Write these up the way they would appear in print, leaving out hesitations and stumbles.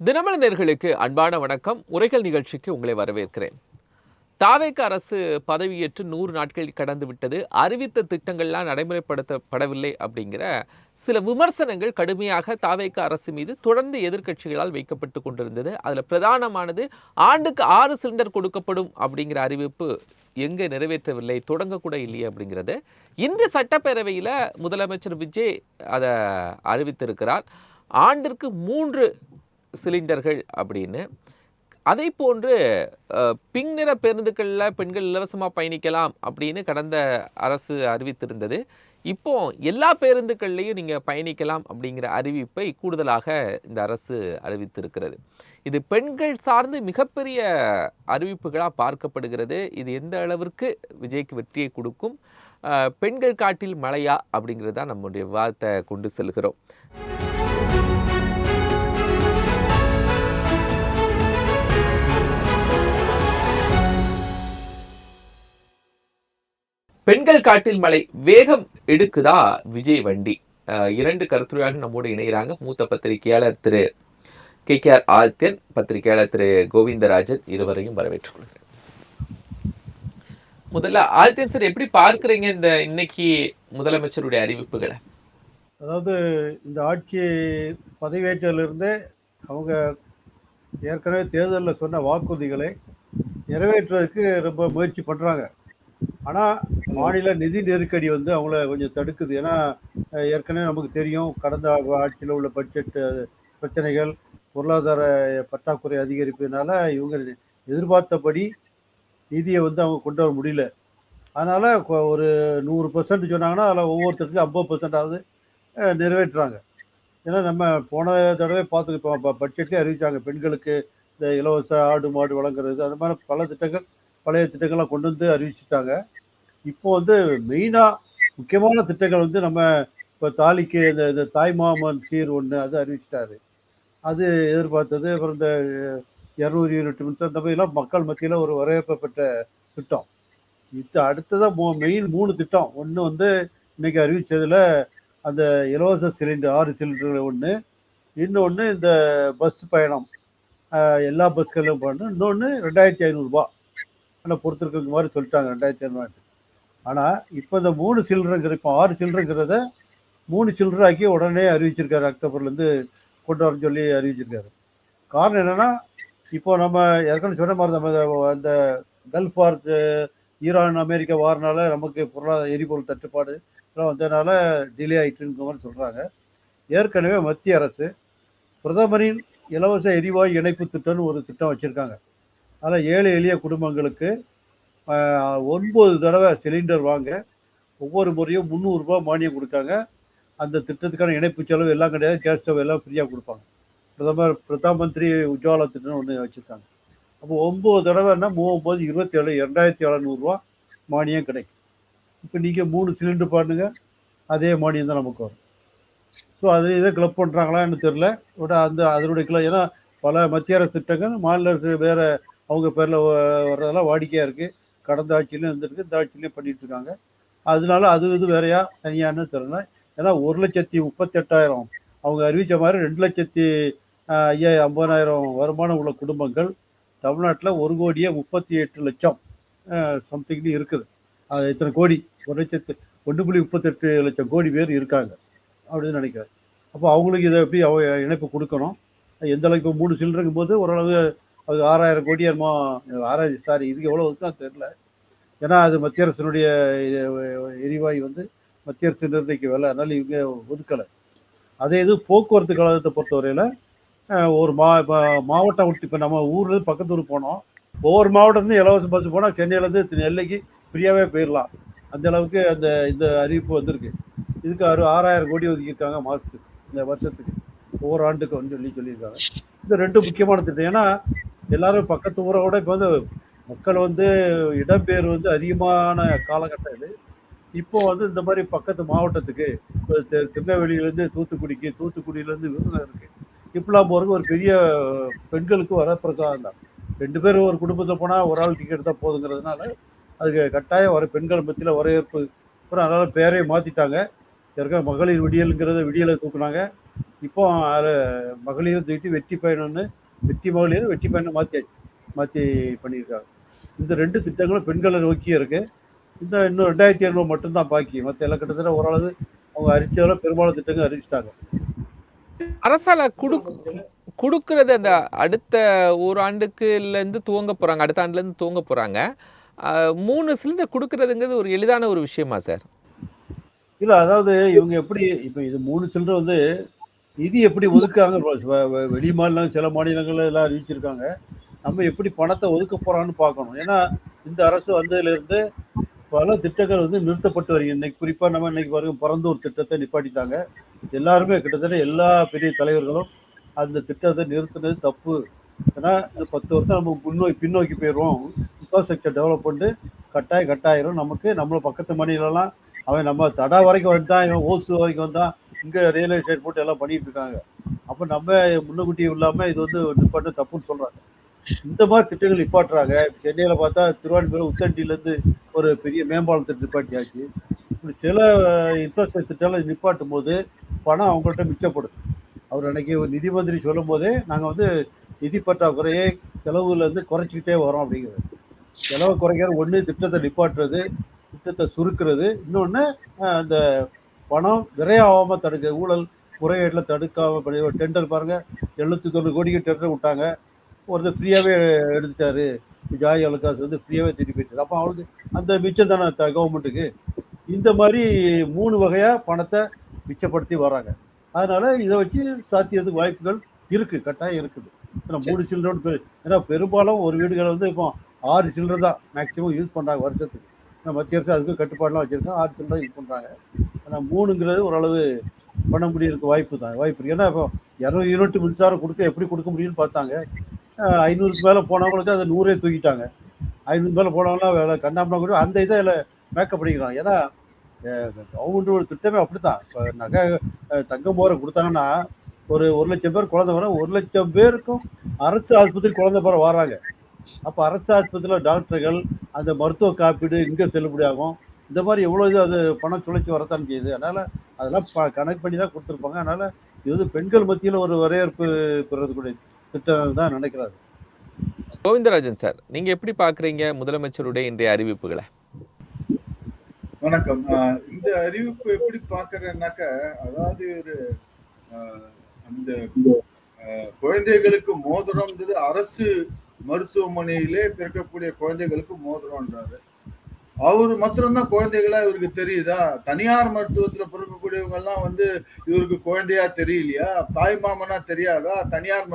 தினமலர் நேயர்களுக்கு அன்பான வணக்கம். உரைகள் நிகழ்ச்சிக்கு உங்களை வரவேற்கிறேன். தாவேக அரசு பதவியேற்று 100 நாட்கள் கடந்து விட்டது. அறிவித்த திட்டங்கள்லாம் நடைமுறைப்படுத்தப்படவில்லை அப்படிங்கிற சில விமர்சனங்கள் கடுமையாக தாவேக அரசு மீது தொடர்ந்து எதிர்க்கட்சிகளால் வைக்கப்பட்டு கொண்டிருந்தது. அதில் பிரதானமானது ஆண்டுக்கு 6 சிலிண்டர் கொடுக்கப்படும் அப்படிங்கிற அறிவிப்பு எங்கே நிறைவேற்றவில்லை, தொடங்கக்கூட இல்லையே அப்படிங்கிறது. இன்று சட்டப்பேரவையில் முதலமைச்சர் விஜய் அதை அறிவித்திருக்கிறார். ஆண்டிற்கு 3 சிலிண்டர்கள் அப்படின்னு. அதை போன்று பிங்க் நிற பேருந்துகளில் பெண்கள் இலவசமாக பயணிக்கலாம் அப்படின்னு கடந்த அரசு அறிவித்திருந்தது. இப்போ எல்லா பேருந்துகள்லையும் நீங்கள் பயணிக்கலாம் அப்படிங்கிற அறிவிப்பை கூடுதலாக இந்த அரசு அறிவித்திருக்கிறது. இது பெண்கள் சார்ந்து மிகப்பெரிய அறிவிப்புகளாக பார்க்கப்படுகிறது. இது எந்த அளவிற்கு விஜய்க்கு வெற்றியை கொடுக்கும், பெண்கள் காட்டில் மழையா அப்படிங்கிறது தான் நம்முடைய விவாதத்தை கொண்டு செல்கிறோம். பெண்கள் காட்டில் மழை வேகம் எடுக்குதா விஜய் வண்டி? 2 கருத்துரையாளர்கள் நம்மோடு இணைகிறாங்க. மூத்த பத்திரிகையாளர் திரு KKR ஆதித்யன், பத்திரிகையாளர் திரு கோவிந்தராஜன், இருவரையும் வரவேற்றுக் கொள்கிறேன். முதல்ல ஆதித்யன் சார், எப்படி பார்க்கிறீங்க இந்த இன்னைக்கு முதலமைச்சருடைய அறிவிப்புகளை? அதாவது இந்த ஆட்சி பதவியேற்றிலிருந்தே அவங்க ஏற்கனவே தேர்தலில் சொன்ன வாக்குறுதிகளை நிறைவேற்றுவதற்கு ரொம்ப முயற்சி பண்ணுறாங்க. ஆனால் மாநில நிதி நெருக்கடி வந்து அவங்கள கொஞ்சம் தடுக்குது. ஏன்னா ஏற்கனவே நமக்கு தெரியும், கடந்த ஆட்சியில் உள்ள பட்ஜெட் பிரச்சனைகள், பொருளாதார பற்றாக்குறை அதிகரிப்பதனால இவங்க எதிர்பார்த்தபடி நிதியை வந்து அவங்க கொண்டு வர முடியல. அதனால் ஒரு 100% சொன்னாங்கன்னா அதில் ஒவ்வொருத்தருக்கும் 50%ஆவது நிறைவேற்றுறாங்க. ஏன்னா நம்ம போன தடவை பார்த்துக்கிட்டோம், பட்ஜெட்டே அறிவித்தாங்க பெண்களுக்கு இந்த இலவச ஆடு மாடு வழங்குறது, அது மாதிரி பல திட்டங்கள், பழைய திட்டங்கள்லாம் கொண்டு வந்து அறிவிச்சிட்டாங்க. இப்போ வந்து மெயினாக முக்கியமான திட்டங்கள் வந்து நம்ம இப்போ தாலிக்கு இந்த தாய்மாமன் சீர் ஒன்று அது அறிவிச்சிட்டாரு. அது எதிர்பார்த்தது. அப்புறம் இந்த 200 யூனிட் மின்சாரம், இந்த மாதிரிலாம் மக்கள் மத்தியில் ஒரு வரவேற்பட்ட திட்டம். இது அடுத்ததான் மெயின் 3 திட்டம். ஒன்று வந்து இன்னைக்கு அறிவித்ததில் அந்த இலவச சிலிண்டர் 6 சிலிண்டர்கள் ஒன்று, இன்னொன்று இந்த பஸ் பயணம் எல்லா பஸ்களிலும் பண்ணணும், இன்னொன்று 2500 ரூபா ஆனால் பொறுத்திருக்கிற மாதிரி சொல்லிட்டாங்க 2500. ஆனால் இப்போ இந்த 3 சில்லறைங்கிற, இப்போ 6 சில்லறைங்கிறத 3 சில்லறை ஆக்கி உடனே அறிவிச்சிருக்காரு. அக்டோபர்லேருந்து கொண்டு வரன்னு சொல்லி அறிவிச்சிருக்காரு. காரணம் என்னென்னா, இப்போ நம்ம ஏற்கனவே சொன்ன மாதிரி நம்ம அந்த கல்ஃப் வார், ஈரான் அமெரிக்கா வாரினால நமக்கு பொருளாதார எரிபொருள் தட்டுப்பாடு எல்லாம் வந்ததுனால டிலே ஆகிட்டுங்கிற மாதிரி சொல்கிறாங்க. ஏற்கனவே மத்திய அரசு பிரதமரின் இலவச எரிவாயு இணைப்பு திட்டம்னு ஒரு திட்டம் வச்சுருக்காங்க. அதில் ஏழை எளிய குடும்பங்களுக்கு 9 தடவை சிலிண்டர் வாங்க ஒவ்வொரு முறையும் 300 ரூபா மானியம் கொடுக்காங்க. அந்த திட்டத்துக்கான இணைப்பு செலவு எல்லாம் கிடையாது, கேஸ் ஸ்டவ் எல்லாம் ஃப்ரீயாக கொடுப்பாங்க. பிரதான் மந்திரி உஜ்வாலா திட்டம்னு ஒன்று வச்சுருக்காங்க. அப்போ 9 தடவைன்னா 37 27,700 ரூபா மானியம் கிடைக்கும். இப்போ நீங்கள் 3 சிலிண்டர் பாருங்க, அதே மானியம் தான் நமக்கு வரும். ஸோ அது இதை கிளப் பண்ணுறாங்களான்னு தெரில. அதனுடைய கிளப், ஏன்னா பல மத்திய அரசு திட்டங்கள் மாநில அரசு வேறு அவங்க பேரில் வர்றதெல்லாம் வாடிக்கையாக இருக்குது. கடந்த ஆட்சியிலையும் இருந்திருக்கு, இந்த ஆட்சியிலையும் பண்ணிட்டு இருக்காங்க. அதனால அது இது வேறையா தனியான்னு தெரியல. ஏன்னா 1,38,000 அவங்க அறிவித்த மாதிரி 2,50,000 வருமானம் உள்ள குடும்பங்கள் தமிழ்நாட்டில் 1,38,00,000 சம்திங்னு இருக்குது. அது இத்தனை கோடி, 1,38,00,000 கோடி பேர் இருக்காங்க அப்படின்னு நினைக்கிறேன். அப்போ அவங்களுக்கு இதை எப்படி இணைப்பு கொடுக்கணும், எந்த அளவுக்கு 3 சில்லறைங்கும் போது ஓரளவு அது 6,000 கோடி என்னமோ, 6,000 சாரி, இதுக்கு எவ்வளோ ஒதுக்கலாம் தெரில. ஏன்னா அது மத்திய அரசினுடைய எரிவாயு வந்து மத்திய அரசு நிர்ணயிக்க வேலை, அதனால இவங்க ஒதுக்கலை. அதே இது போக்குவரத்து கழகத்தை பொறுத்தவரையில் ஒரு மாவட்டம் விட்டு, இப்போ நம்ம ஊர்லேருந்து பக்கத்து ஊர் போனோம், ஒவ்வொரு மாவட்டத்துலேருந்து இலவச பஸ் போனால் சென்னையிலேருந்து நெல்லைக்கு ஃப்ரீயாகவே போயிடலாம். அந்த அளவுக்கு இந்த அறிவிப்பு வந்திருக்கு. இதுக்கு 6,000 கோடி ஒதுக்கியிருக்காங்க மாதத்துக்கு, இந்த வருஷத்துக்கு, ஒவ்வொரு ஆண்டுக்கு வந்து சொல்லியிருக்காங்க. இது 2 முக்கியமான திட்டம். ஏன்னா எல்லாரும் பக்கத்து ஊரை விட இப்போ வந்து மக்கள் வந்து இடம்பெயர் வந்து அதிகமான காலகட்டம் இது. இப்போ வந்து இந்த மாதிரி பக்கத்து மாவட்டத்துக்கு, திருநெல்வேலியிலேருந்து தூத்துக்குடிக்கு, தூத்துக்குடியிலேருந்து விருதுநகருக்கு இப்படிலாம் போகிறதுக்கு ஒரு பெரிய பெண்களுக்கு வரப்பிரசாதம் தான். 2 பேர் ஒரு குடும்பத்தில் போனால் ஒரு ஆள் டிக்கெட் தான் போதுங்கிறதுனால அதுக்கு கட்டாயம் வர பெண்கள் மத்தியில் வரவேற்பு. அப்புறம் அதனால் பேரையை மாற்றிட்டாங்க. ஏற்கனவே மகளிர் விடியலுங்கிறத விடியலை தூக்குனாங்க. இப்போ மகளிரும் தூக்கிட்டு வெற்றி பயணம்னு வெற்றி மகளிர் வெற்றி பயணம் மாற்றி பண்ணியிருக்காங்க. இந்த 2 திட்டங்களும் பெண்களை நோக்கியே இருக்கு. இன்னும் 2700 மட்டும்தான் பாக்கி. மற்ற எல்லாம் கிட்டத்தட்ட ஓரளவு அவங்க அறிவிச்சதெல்லாம் பெரும்பாலும் திட்டங்கள் அறிவிச்சிட்டாங்க. அரசால குடுக்கறது அந்த அடுத்த ஓராண்டுக்குல இருந்து துவங்க போறாங்க. அடுத்த ஆண்டுல இருந்து துவங்க போறாங்க. 3 சிலிண்டர் குடுக்கறதுங்கிறது ஒரு எளிதான ஒரு விஷயமா சார்? இல்ல அதாவது இவங்க எப்படி இப்ப இது 3 சிலிண்டர் வந்து நிதி எப்படி ஒதுக்குறாங்க வெளி மாநிலம் சில மாநிலங்கள்ல எல்லாம் அறிவிச்சிருக்காங்க. நம்ம எப்படி பணத்தை ஒதுக்க போறான்னு பார்க்கணும். ஏன்னா இந்த அரசு வந்ததுல இருந்து பல திட்டங்கள் வந்து நிறுத்தப்பட்டு வருகிறது. இன்னைக்கு குறிப்பா நம்ம இன்னைக்கு பாருங்க பரந்தூர் திட்டத்தை நிப்பாட்டிட்டாங்க. எல்லாருமே கிட்டத்தட்ட எல்லா பெரிய தலைவர்களும் அந்த திட்டத்தை நிறுத்தினது தப்பு. ஏன்னா இந்த 10 வருஷம் நம்ம பின்னோக்கி போயிடுவோம். இன்ஃப்ராஸ்ட்ரக்சர் டெவலப் பண்ணிட்டு கட்டாயிரும். நமக்கு நம்மள பக்கத்து மாநிலம்லாம் அவன் நம்ம தடா வரைக்கும் வந்தான், இவன் ஓசு வரைக்கும் வந்தான், இங்க ரியல் எஸ்டேட் போட்டு எல்லாம் பண்ணிட்டு இருக்காங்க. அப்ப நம்ம முன்னுக்கூட்டி இல்லாம இது வந்து நிப்பாட்டு தப்புன்னு சொல்றாங்க. இந்த மாதிரி திட்டங்கள் நிப்பாட்டுறாங்க. சென்னையில பார்த்தா திருவான்மையூர் உச்சண்டில இருந்து ஒரு பெரிய மேம்பாலத்தை நிப்பாட்டியாச்சு. இப்படி சில இன்ஃப்ராஸ்ட்ரக்சர் திட்டங்களை நிப்பாட்டும் போது பணம் அவங்கள்ட்ட மிச்சப்படுது. அவர் அன்னைக்கு ஒரு நிதி மந்திரி சொல்லும் போதே நாங்க வந்து நிதி பற்றாக்குறையை செலவுல இருந்து குறைச்சிக்கிட்டே வரோம் அப்படிங்கிறது. செலவை குறைக்கிறது ஒண்ணு திட்டத்தை நிப்பாட்டுறது, திட்டத்தை சுருக்குறது, இன்னொன்னு அந்த பணம் விரையாகாம தடுக்க ஊழல் முறைகேட்டுல தடுக்காம டெண்டர் பாருங்க 790 கோடிக்கு டெண்டர் விட்டாங்க. ஒருத்தர் ஃப்ரீயாவே எடுத்துட்டாரு. ஜாய் அலுகாஸ் வந்து ஃப்ரீயாவே திருப்பி போயிட்டாரு. அப்போ அவளுக்கு அந்த மிச்சம் தானே கவர்மெண்ட்டுக்கு. இந்த மாதிரி 3 வகையா பணத்தை மிச்சப்படுத்தி வராங்க. அதனால இதை வச்சு சாத்தியத்துக்கு வாய்ப்புகள் இருக்கு, கட்டாயம் இருக்குது. 3 சில்ட்ரன் ஏன்னா பெரும்பாலும் ஒரு வீடுகளை வந்து இப்போ 6 சில்ட்ரன் தான் மேக்சிமம் யூஸ் பண்றாங்க வருஷத்துக்கு. மத்திய அரசு அதுக்கு கட்டுப்பாடுலாம் வச்சிருக்கோம். 6 சில்ட்ரன் யூஸ் பண்றாங்க. ஆனால் 3ங்கிறது ஓரளவு பண்ண முடியறதுக்கு வாய்ப்பு இருக்கு. ஏன்னா இப்போ 200 யூனிட் மின்சாரம் எப்படி கொடுக்க முடியும்னு பார்த்தாங்க. 500க்கு மேல போனவங்களுக்கு அதை 100 தூக்கிட்டாங்க. 500 மேல போனவங்களாம் வேலை கண்ணாமனா கூட அந்த இதை மேக்கப் பண்ணிக்கிறாங்க. ஏன்னா கவர்மெண்ட் ஒரு திட்டமே அப்படித்தான். இப்போ நகை தங்கம் போற கொடுத்தாங்கன்னா ஒரு 1,00,000 பேர் குழந்தை வர 1,00,000 பேருக்கும் அரசு ஆஸ்பத்திரி குழந்தை போற வராங்க. அப்ப அரசு ஆஸ்பத்திரியில் டாக்டர்கள் அந்த மருத்துவ காப்பீடு இங்க செல்லுபடியாகும். இந்த மாதிரி எவ்வளவு இது அது பணம் சுழற்சி வரத்தான் செய்யுது. அதனால அதெல்லாம் கனெக்ட் பண்ணி தான் கொடுத்துருப்பாங்க. அதனால இது வந்து பெண்கள் மத்தியில் ஒரு வரவேற்பு பெறக்கூடிய திட்டம் தான் நினைக்கிறாரு. கோவிந்தராஜன் சார், நீங்க எப்படி பாக்குறீங்க முதலமைச்சருடைய இன்றைய அறிவிப்புகளை? வணக்கம். இந்த அறிவிப்பு எப்படி பாக்குறேன்னாக்க, அதாவது ஒரு அந்த குழந்தைகளுக்கு மோதிரம்ன்றது அரசு மருத்துவமனையிலே பிறக்கக்கூடிய குழந்தைகளுக்கு மோதிரம்ன்றாரு. அவரு மாத்திரம்தான் குழந்தைகளா இவருக்கு தெரியுதா? தனியார் மருத்துவத்துல பிறக்கக்கூடியவங்க எல்லாம் வந்து இவருக்கு குழந்தையா தெரியலையா? தாய் மாமனா தெரியாதா? தனியார்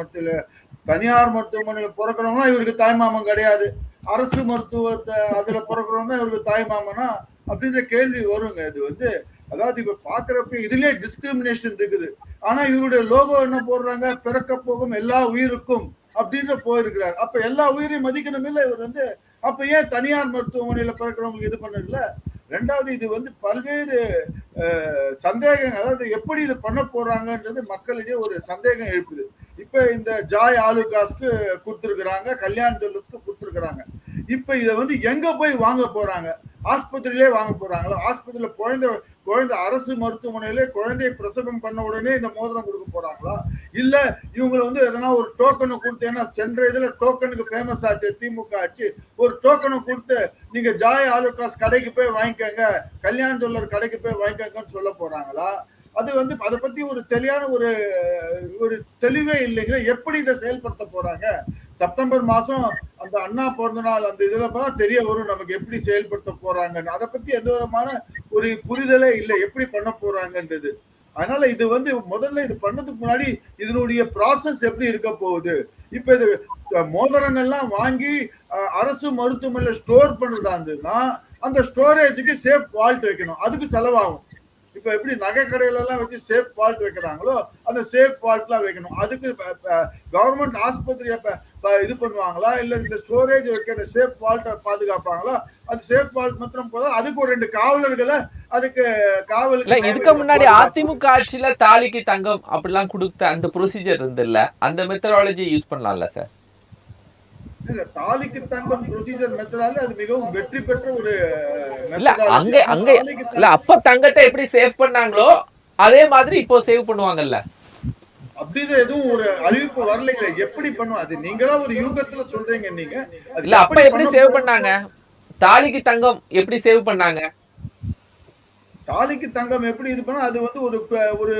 மருத்துவமனையில பிறக்கிறவங்க இவருக்கு தாய் மாமன் கிடையாது. அரசு மருத்துவத்தை அதுல பிறக்கிறவங்க தான் இவருக்கு தாய் மாமனா அப்படின்ற கேள்வி வருங்க. இது வந்து அதாவது இப்ப பாக்குறப்ப இதுலயே டிஸ்கிரிமினேஷன் இருக்குது. ஆனா இவருடைய லோகோ என்ன போடுறாங்க? பிறக்க போகும் எல்லா உயிருக்கும் அப்படின்ற போயிருக்கிறார். அப்ப எல்லா உயிரையும் மதிக்கணும் இல்ல இவர் வந்து. அப்ப ஏன் தனியார் மருத்துவமனையில பிறக்கிறவங்களுக்கு இது பண்ணல? ரெண்டாவது இது வந்து பல்வேறு சந்தேகம், அதாவது எப்படி இது பண்ண போறாங்கன்றது மக்களிடையே ஒரு சந்தேகம் எழுப்புது. இப்ப இந்த ஜாய் ஆலுகாஸ்க்கு கொடுத்துருக்குறாங்க, கல்யாண் ஜுவல்லர்ஸ்க்கு கொடுத்துருக்குறாங்க. இப்ப இதை வந்து எங்க போய் வாங்க போறாங்க? ஆஸ்பத்திரியிலே வாங்க போறாங்களா? ஆஸ்பத்திரியில குழந்தை அரசு மருத்துவமனையிலே குழந்தையை பிரசவம் பண்ண உடனே இந்த மோதிரம் கொடுக்க போறாங்களா? இல்ல இவங்களை வந்து எதனா ஒரு டோக்கனை கொடுத்து, ஏன்னா சென்ற இதுல டோக்கனுக்கு ஃபேமஸ் ஆச்சு திமுக ஆச்சு, ஒரு டோக்கனை கொடுத்து நீங்க ஜாய் ஆலுகாஸ் கடைக்கு போய் வாங்கிக்கோங்க, கல்யாண் ஜுவல்லர் கடைக்கு போய் வாங்கிக்கோங்கன்னு சொல்ல போறாங்களா? அது வந்து அதை பத்தி ஒரு தெளிவான ஒரு தெளிவே இல்லைங்களா? எப்படி இதை செயல்படுத்த போறாங்க? செப்டம்பர் மாசம் அந்த அண்ணா பிறந்த நாள் அந்த இதுல தான் தெரிய வரும் நமக்கு எப்படி செயல்படுத்த போறாங்கன்னு. அதை பத்தி எந்த விதமான ஒரு புரிதலே இல்லை எப்படி பண்ண போறாங்கன்றது. அதனால இது வந்து முதல்ல இது பண்ணதுக்கு முன்னாடி இதனுடைய ப்ராசஸ் எப்படி இருக்க போகுது? இப்ப இது மோதிரங்கள்லாம் வாங்கி அரசு மருத்துவமனையில ஸ்டோர் பண்றதா இருந்ததுன்னா அந்த ஸ்டோரேஜுக்கு சேஃப் வால்ட் வைக்கணும், அதுக்கு செலவாகும். இப்ப எப்படி நகை கடையில எல்லாம் வச்சு சேஃப் வால்ட் வைக்கிறாங்களோ அந்த சேஃப் வால்ட் எல்லாம் வைக்கணும். அதுக்கு கவர்மெண்ட் ஆஸ்பத்திரி இது பண்ணுவாங்களா? இல்ல இந்த ஸ்டோரேஜ் வைக்கிற சேஃப் வால்ட்டை பாதுகாப்பாங்களா? அது சேஃப் வால்ட் மாத்திரம் போதும், அதுக்கு ஒரு 2 காவலர்களை அதுக்கு காவலுக்கு. இதுக்கு முன்னாடி அதிமுக ஆட்சியில தாலிக்கு தங்கம் அப்படிலாம் கொடுத்த அந்த ப்ரொசீஜர் இருந்து இல்ல, அந்த மெத்தடாலஜி யூஸ் பண்ணலாம்ல சார்? இல்ல, தாலிக்கு தங்கம் ப்ரொசீஜர் மெத்தடால அது மிகவும் வெற்றி பெற்ற ஒரு இல்ல. அங்க இல்ல, அப்ப தங்கத்தை எப்படி சேவ் பண்ணாங்களோ அதே மாதிரி இப்போ சேவ் பண்ணுவாங்கல்ல. அப்படின்னு எதுவும் ஒரு அறிவிப்பு வரலைங்களே, எப்படி பண்ணுவோம்? அது நீங்களா ஒரு யூகத்துல சொல்றீங்க நீங்க. அது இல்ல அப்ப எப்படி பண்ண சேவ் பண்ணாங்க? தாலிக்கு தங்கம் எப்படி சேவ் பண்ணாங்க? தாலிக்கு தங்கம் எப்படி இது பண்ணா, அது வந்து ஒரு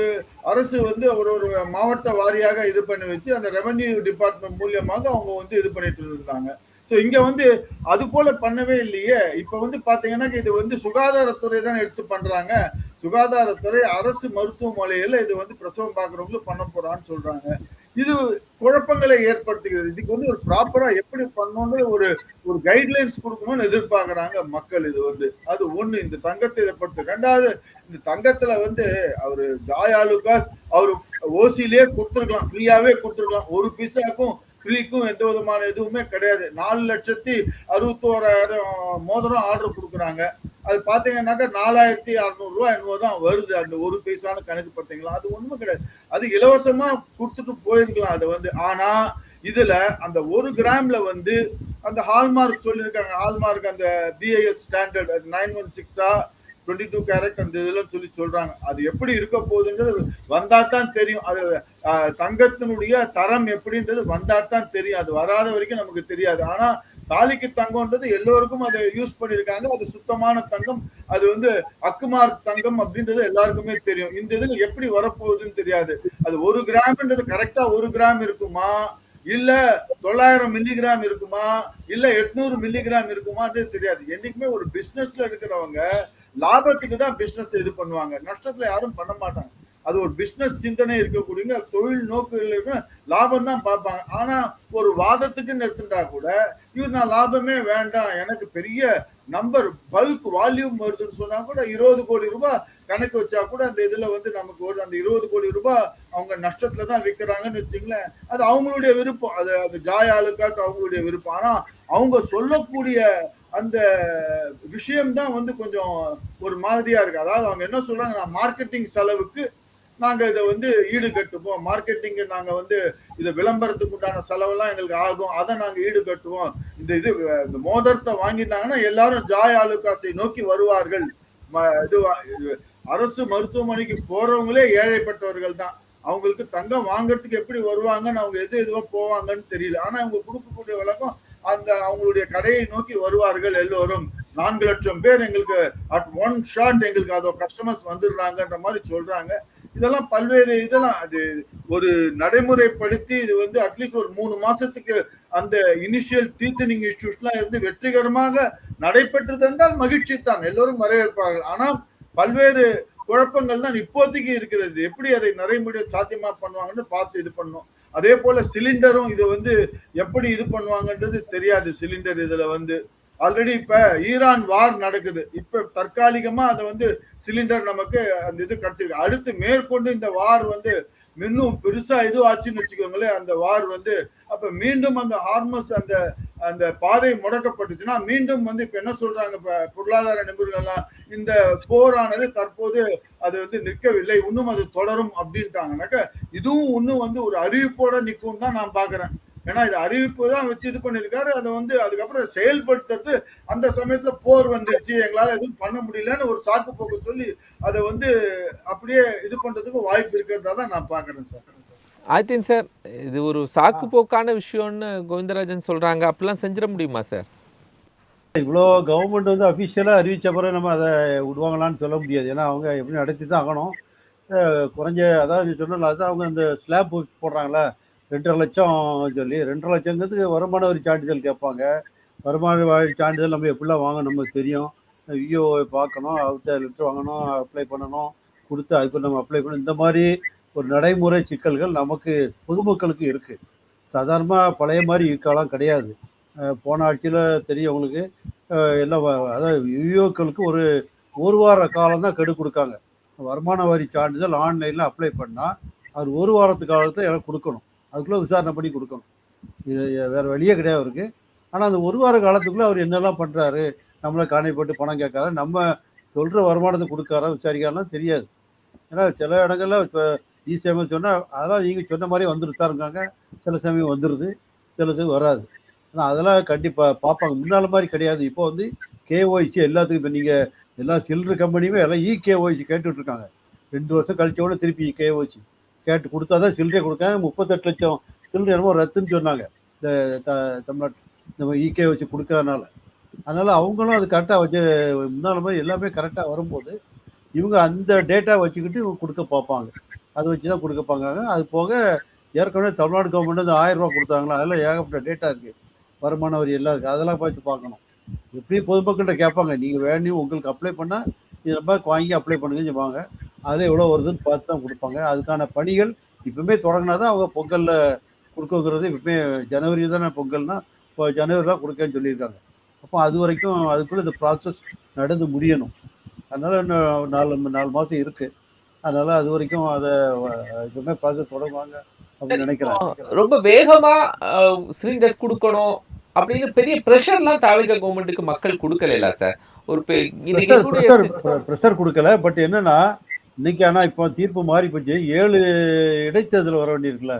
அரசு வந்து ஒரு ஒரு மாவட்ட வாரியாக இது பண்ணி வச்சு, அந்த ரெவென்யூ டிபார்ட்மெண்ட் மூலியமாக அவங்க வந்து இது பண்ணிட்டு இருந்தாங்க. ஸோ இங்க வந்து அது போல பண்ணவே இல்லையே. இப்ப வந்து பாத்தீங்கன்னா, இது வந்து சுகாதாரத்துறை தான் எடுத்து பண்றாங்க. சுகாதாரத்துறை அரசு மருத்துவமனையில இது வந்து பிரசவம் பார்க்கிறவங்களும் பண்ண போறான்னு சொல்றாங்க. இது குழப்பங்களை ஏற்படுத்துகிறது. இதுக்கு வந்து ஒரு ப்ராப்பரா எப்படி பண்ணணும்னு ஒரு ஒரு கைட்லைன்ஸ் குடுக்கணும்னு எதிர்பார்க்குறாங்க மக்கள் இது வந்து. அது 1 இந்த தங்கத்த இத பொறுத்து. 2வது இந்த தங்கத்துல வந்து அவரு ஜாய் ஆலுக்காஸ் அவரு ஓசிலயே குடுத்துருக்கலாம். ஃப்ரீயாவே குடுத்துருக்கலாம். ஒரு பைசாக்கும் ஃப்ரீக்கும் எந்த விதமான எதுவுமே கிடையாது. 4,61,000 மோதிரம் ஆர்டர் குடுக்குறாங்க. அது பாத்தீங்கன்னாக்கா ரூ. 4,600 என்னவோ தான் வருது. அந்த ஒரு பைசான்னு கணக்கு பாத்தீங்களா? அது ஒண்ணுமே கிடையாது. அது இலவசமா குடுத்துட்டு போயிருக்கலாம் அது வந்து. ஆனா இதுல அந்த 1 கிராம்ல வந்து அந்த ஹால்மார்க் சொல்லியிருக்காங்க. ஹால்மார்க் அந்த பிஐஎஸ் ஸ்டாண்டர்ட் 916 22 கேரட் அந்த இதெல்லாம் சொல்றாங்க. அது எப்படி இருக்க போகுதுன்றது வந்தா தான் தெரியும். அது தங்கத்தினுடைய தரம் எப்படின்றது வந்தா தான் தெரியும். அது வராத வரைக்கும் நமக்கு தெரியாது. ஆனா தாலிக்கு தங்கம்ன்றது எல்லோருக்கும் அதை யூஸ் பண்ணியிருக்காங்க. அது சுத்தமான தங்கம். அது வந்து அக்குமார்க் தங்கம் அப்படின்றது எல்லாருக்குமே தெரியும். இந்த இதுல எப்படி வரப்போகுதுன்னு தெரியாது. அது 1 கிராம்ன்றது கரெக்டா 1 கிராம் இருக்குமா, இல்ல 900 மில்லிகிராம் இருக்குமா, இல்ல 800 மில்லிகிராம் இருக்குமான்றது தெரியாது. என்னைக்குமே ஒரு பிசினஸ்ல இருக்கிறவங்க லாபத்துக்கு தான் பிசினஸ் இது பண்ணுவாங்க. நஷ்டத்துல யாரும் பண்ண மாட்டாங்க. அது ஒரு பிசினஸ் சிந்தனை இருக்கக்கூடியவங்க தொழில் நோக்கில் இருக்க லாபம் தான் பார்ப்பாங்க. ஆனா ஒரு வாதத்துக்குன்னு எடுத்துட்டா கூட இவர் நான் லாபமே வேண்டாம், எனக்கு பெரிய நம்பர் பல்க் வால்யூம் வருதுன்னு சொன்னா கூட 20 கோடி ரூபாய் கணக்கு வச்சா கூட அந்த இதுல வந்து நமக்கு வருது. அந்த 20 கோடி ரூபாய் அவங்க நஷ்டத்துல தான் விற்கிறாங்கன்னு வச்சுங்களேன். அது அவங்களுடைய விருப்பம். அது அது ஜாய் ஆலுக்காஸ் அவங்களுடைய விருப்பம். ஆனா அவங்க சொல்லக்கூடிய அந்த விஷயம் தான் வந்து கொஞ்சம் ஒரு மாதிரியா இருக்கு. அதாவது அவங்க என்ன சொல்றாங்க, நான் மார்க்கெட்டிங் செலவுக்கு நாங்க இதை வந்து ஈடு கட்டுவோம். மார்க்கெட்டிங் நாங்க வந்து இதை விளம்பரத்துக்கு உண்டான செலவெல்லாம் எங்களுக்கு ஆகும். அதை நாங்க ஈடு கட்டுவோம். இந்த மோதிரத்தை வாங்கிட்டாங்கன்னா எல்லாரும் ஜாய் ஆலுக்காஸை நோக்கி வருவார்கள். அரசு மருத்துவமனைக்கு போறவங்களே ஏழைப்பட்டவர்கள் தான். அவங்களுக்கு தங்கம் வாங்குறதுக்கு எப்படி வருவாங்கன்னு அவங்க எதுவா போவாங்கன்னு தெரியல. ஆனா அவங்க கொடுக்கக்கூடிய விளக்கம் அந்த அவங்களுடைய கடையை நோக்கி வருவார்கள் எல்லோரும். 4 லட்சம் பேர் எங்களுக்கு அட் ஒன் ஷாட் எங்களுக்கு அதோ கஸ்டமர்ஸ் வந்துடுறாங்கன்ற மாதிரி சொல்றாங்க. இதெல்லாம் பல்வேறு இதெல்லாம் அது ஒரு நடைமுறைப்படுத்தி இது வந்து அட்லீஸ்ட் ஒரு 3 மாசத்துக்கு அந்த இனிஷியல் டீச்சனிங் இன்ஸ்டிடியூட்லாம் இருந்து வெற்றிகரமாக நடைபெற்றது என்றால் மகிழ்ச்சி தான், எல்லோரும் வரவேற்பார்கள். ஆனால் பல்வேறு குழப்பங்கள் தான் இப்போதைக்கு இருக்கிறது. எப்படி அதை நடைமுறை சாத்தியமா பண்ணுவாங்கன்னு பார்த்து இது பண்ணும். அதே போல சிலிண்டரும் இது வந்து எப்படி இது பண்ணுவாங்கன்றது தெரியாது. சிலிண்டர் இதுல வந்து ஆல்ரெடி இப்ப ஈரான் வார் நடக்குது. இப்ப தற்காலிகமா அதை வந்து சிலிண்டர் நமக்கு அந்த இது கிடைச்சிருக்கு. அடுத்து மேற்கொண்டு இந்த வார் வந்து இன்னும் பெருசா இது ஆச்சுன்னு வச்சுக்கோங்களேன். அந்த வார் வந்து அப்ப மீண்டும் அந்த ஹார்மஸ் அந்த அந்த பாதை முடக்கப்பட்டுச்சுன்னா மீண்டும் வந்து இப்ப என்ன சொல்றாங்க, இப்ப பொருளாதார நிபுணர்கள்லாம் இந்த போரானது தற்போது அது வந்து நிற்கவில்லை, இன்னும் அது தொடரும் அப்படின்ட்டாங்கனாக்க இதுவும் இன்னும் வந்து ஒரு அறிவிப்போட நிற்கும் தான் நான் பாக்குறேன். ஏன்னா இது அறிவிப்பு தான் வச்சு இது பண்ணிருக்காரு. அதை வந்து அதுக்கப்புறம் செயல்படுத்துறது அந்த சமயத்துல போர் வந்துருச்சு, எங்களால எதுவும் பண்ண முடியலன்னு ஒரு சாக்கு போக்கு சொல்லி அதை வந்து அப்படியே இது பண்றதுக்கு வாய்ப்பு இருக்கிறதா தான் நான் பாக்குறேன் சார். ஐ திங்க் சார் இது ஒரு சாக்கு போக்கான விஷயம்னு கோவிந்தராஜன் சொல்றாங்க. அப்படிலாம் செஞ்சிட முடியுமா சார்? இவ்வளோ கவர்மெண்ட் வந்து அஃபிஷியலாக அறிவிச்ச பிறகு நம்ம அதை விடுவாங்களான்னு சொல்ல முடியாது. ஏன்னா அவங்க எப்படி நடத்தி தான் ஆகணும். குறைஞ்ச அதாவது சொன்னால் அதுதான் அவங்க அந்த ஸ்லாப் போடுறாங்களா 2.5 லட்சம் சொல்லி 2.5 லட்சங்கிறதுக்கு வருமான வரி சான்றிதழ் கேட்பாங்க. வருமான வரி சான்றிதழ் நம்ம எப்படிலாம் வாங்கணும் நமக்கு தெரியும். விஓவை பார்க்கணும், அவர்கிட்ட லெட்டர் வாங்கணும், அப்ளை பண்ணணும், கொடுத்து அதுக்கு நம்ம அப்ளை பண்ணணும். இந்த மாதிரி ஒரு நடைமுறை சிக்கல்கள் நமக்கு பொதுமக்களுக்கு இருக்குது. சாதாரணமாக பழைய மாதிரி இருக்கலாம் கிடையாது. போன ஆட்சியில் தெரியவங்களுக்கு எல்லாம் அதாவது விஓக்களுக்கு ஒரு வார காலம் தான் கெடு கொடுக்காங்க. வருமான வரி சான்றிதழ் ஆன்லைனில் அப்ளை பண்ணால் அது ஒரு வாரத்து காலத்தை எனக்கு கொடுக்கணும். அதுக்குள்ளே விசாரணை பண்ணி கொடுக்கணும். இது வேறு வழியே கிடையாது அவருக்கு. ஆனால் அந்த ஒரு வார காலத்துக்குள்ளே அவர் என்னெல்லாம் பண்ணுறாரு, நம்மளை காணைப்பட்டு பணம் கேட்காரு, நம்ம சொல்கிற வருமானத்தை கொடுக்காரா விசாரிக்காரெலாம் தெரியாது. ஏன்னா சில இடங்கள்ல இப்போ ஈஸியாக சொன்னால் அதெல்லாம் நீங்கள் சொன்ன மாதிரி வந்துட்டு தான் இருக்காங்க. சில சமயம் வந்துடுது, சிலது வராது. ஆனால் அதெல்லாம் கண்டிப்பாக பார்ப்பாங்க. முன்னால் மாதிரி கிடையாது. இப்போ வந்து கேஒய்சி எல்லாத்துக்கும் இப்போ நீங்கள் எல்லா சில்லற கம்பெனியுமே எல்லாம் கேஒய்சி கேட்டுட்ருக்காங்க. 2 வருஷம் கழிச்சோட திருப்பி கேஒய்சி கேட்டு கொடுத்தாதான் சில்லறை கொடுக்காங்க. 38 லட்சம் சில்லறை என்னமோ ரத்துன்னு சொன்னாங்க இந்த தமிழ்நாட்டு நம்ம ஈகே வச்சு கொடுக்கறதுனால. அதனால அவங்களும் அது கரெக்டாக வச்சு முன்னால மாதிரி எல்லாமே கரெக்டாக வரும்போது இவங்க அந்த டேட்டா வச்சுக்கிட்டு இவங்க கொடுக்க பார்ப்பாங்க. அதை வச்சு தான் கொடுக்க பார்ப்பாங்க. அது போக ஏற்கனவே தமிழ்நாடு கவர்மெண்ட் வந்து 1000 ரூபா கொடுத்தாங்களா, அதெல்லாம் ஏகப்பட்ட டேட்டா இருக்குது, வருமான வரி எல்லாம் இருக்குது, அதெல்லாம் பார்த்து பார்க்கணும். எப்படியும் பொதுமக்கள்கிட்ட கேட்பாங்க, நீங்கள் வேணும் உங்களுக்கு அப்ளை பண்ணால் இது மாதிரி வாங்கி அப்ளை பண்ணுங்கன்னு சொல்லுவாங்க. அதில் எவ்வளோ வருதுன்னு பார்த்து தான் கொடுப்பாங்க. அதுக்கான பணிகள் இப்பவுமே தொடங்கினா தான் அவங்க பொங்கலில் கொடுக்கங்கிறது. இப்பவுமே ஜனவரி தானே பொங்கல்னா, இப்போ ஜனவரி தான் கொடுக்கன்னு சொல்லியிருக்காங்க. அப்போ அது வரைக்கும் அதுக்குள்ளே இந்த ப்ராசஸ் நடந்து முடியணும். அதனால இன்னும் 4 மாதம் இருக்கு. அதனால அது வரைக்கும் அதை இதுவுமே ப்ராசஸ் தொடங்குவாங்க அப்படின்னு நினைக்கிறேன். ரொம்ப வேகமா சிலிண்டர்ஸ் கொடுக்கணும் அப்படின்னு பெரிய ப்ரெஷர்லாம் தாவேகா கவர்மெண்ட்டுக்கு மக்கள் கொடுக்கல சார். ஒரு ப்ரெஷர் கொடுக்கல. பட் என்னன்னா இன்னைக்கு ஆனால் இப்போ தீர்ப்பு மாறி போச்சு. 7 இடைத்தேர்தல் வர வேண்டியிருக்குல்ல.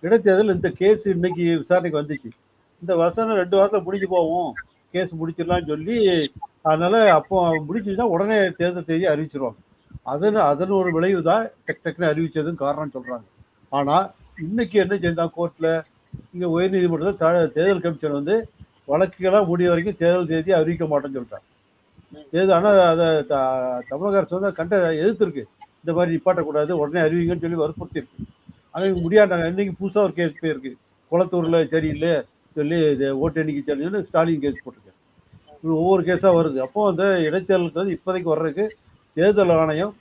இடைத்தேர்தல் இந்த கேஸ் இன்னைக்கு விசாரணைக்கு வந்துச்சு. இந்த வருஷம் 2 வாரத்தில் முடிஞ்சு போவோம், கேஸ் முடிச்சிடலாம்னு சொல்லி, அதனால அப்போ முடிச்சுன்னா உடனே தேர்தல் தேதி அறிவிச்சிருவாங்க. அதன் ஒரு விளைவு தான் டக்குன்னு அறிவிச்சதுன்னு காரணம் சொல்றாங்க. ஆனா இன்னைக்கு என்ன செஞ்சா கோர்ட்ல, இங்க உயர்நீதிமன்றத்தில் தேர்தல் கமிஷன் வந்து வழக்குகளாக முடிய வரைக்கும் தேர்தல் தேதி அறிவிக்க மாட்டேன்னு சொல்லிட்டாங்க. ஆனால் அதை தமிழக அரசு வந்து எதிர்த்துருக்கு. இந்த மாதிரி நிப்பாட்டக்கூடாது, உடனே அறிவிங்கன்னு சொல்லி வற்புறுத்தி இருக்கு. ஆனால் இவங்க முடியாட்டாங்க. இன்னைக்கு புதுசாக ஒரு கேஸ் போயிருக்கு, குளத்தூர்ல சரியில்லை சொல்லி ஓட்டு எண்ணிக்கை சரியில்லைன்னு ஸ்டாலின் கேஸ் போட்டிருக்காரு. ஒவ்வொரு கேஸாக வருது. அப்போ அந்த இடைத்தேர்தலுக்கு வந்து இப்போதைக்கு வர்றதுக்கு தேர்தல் ஆணையம்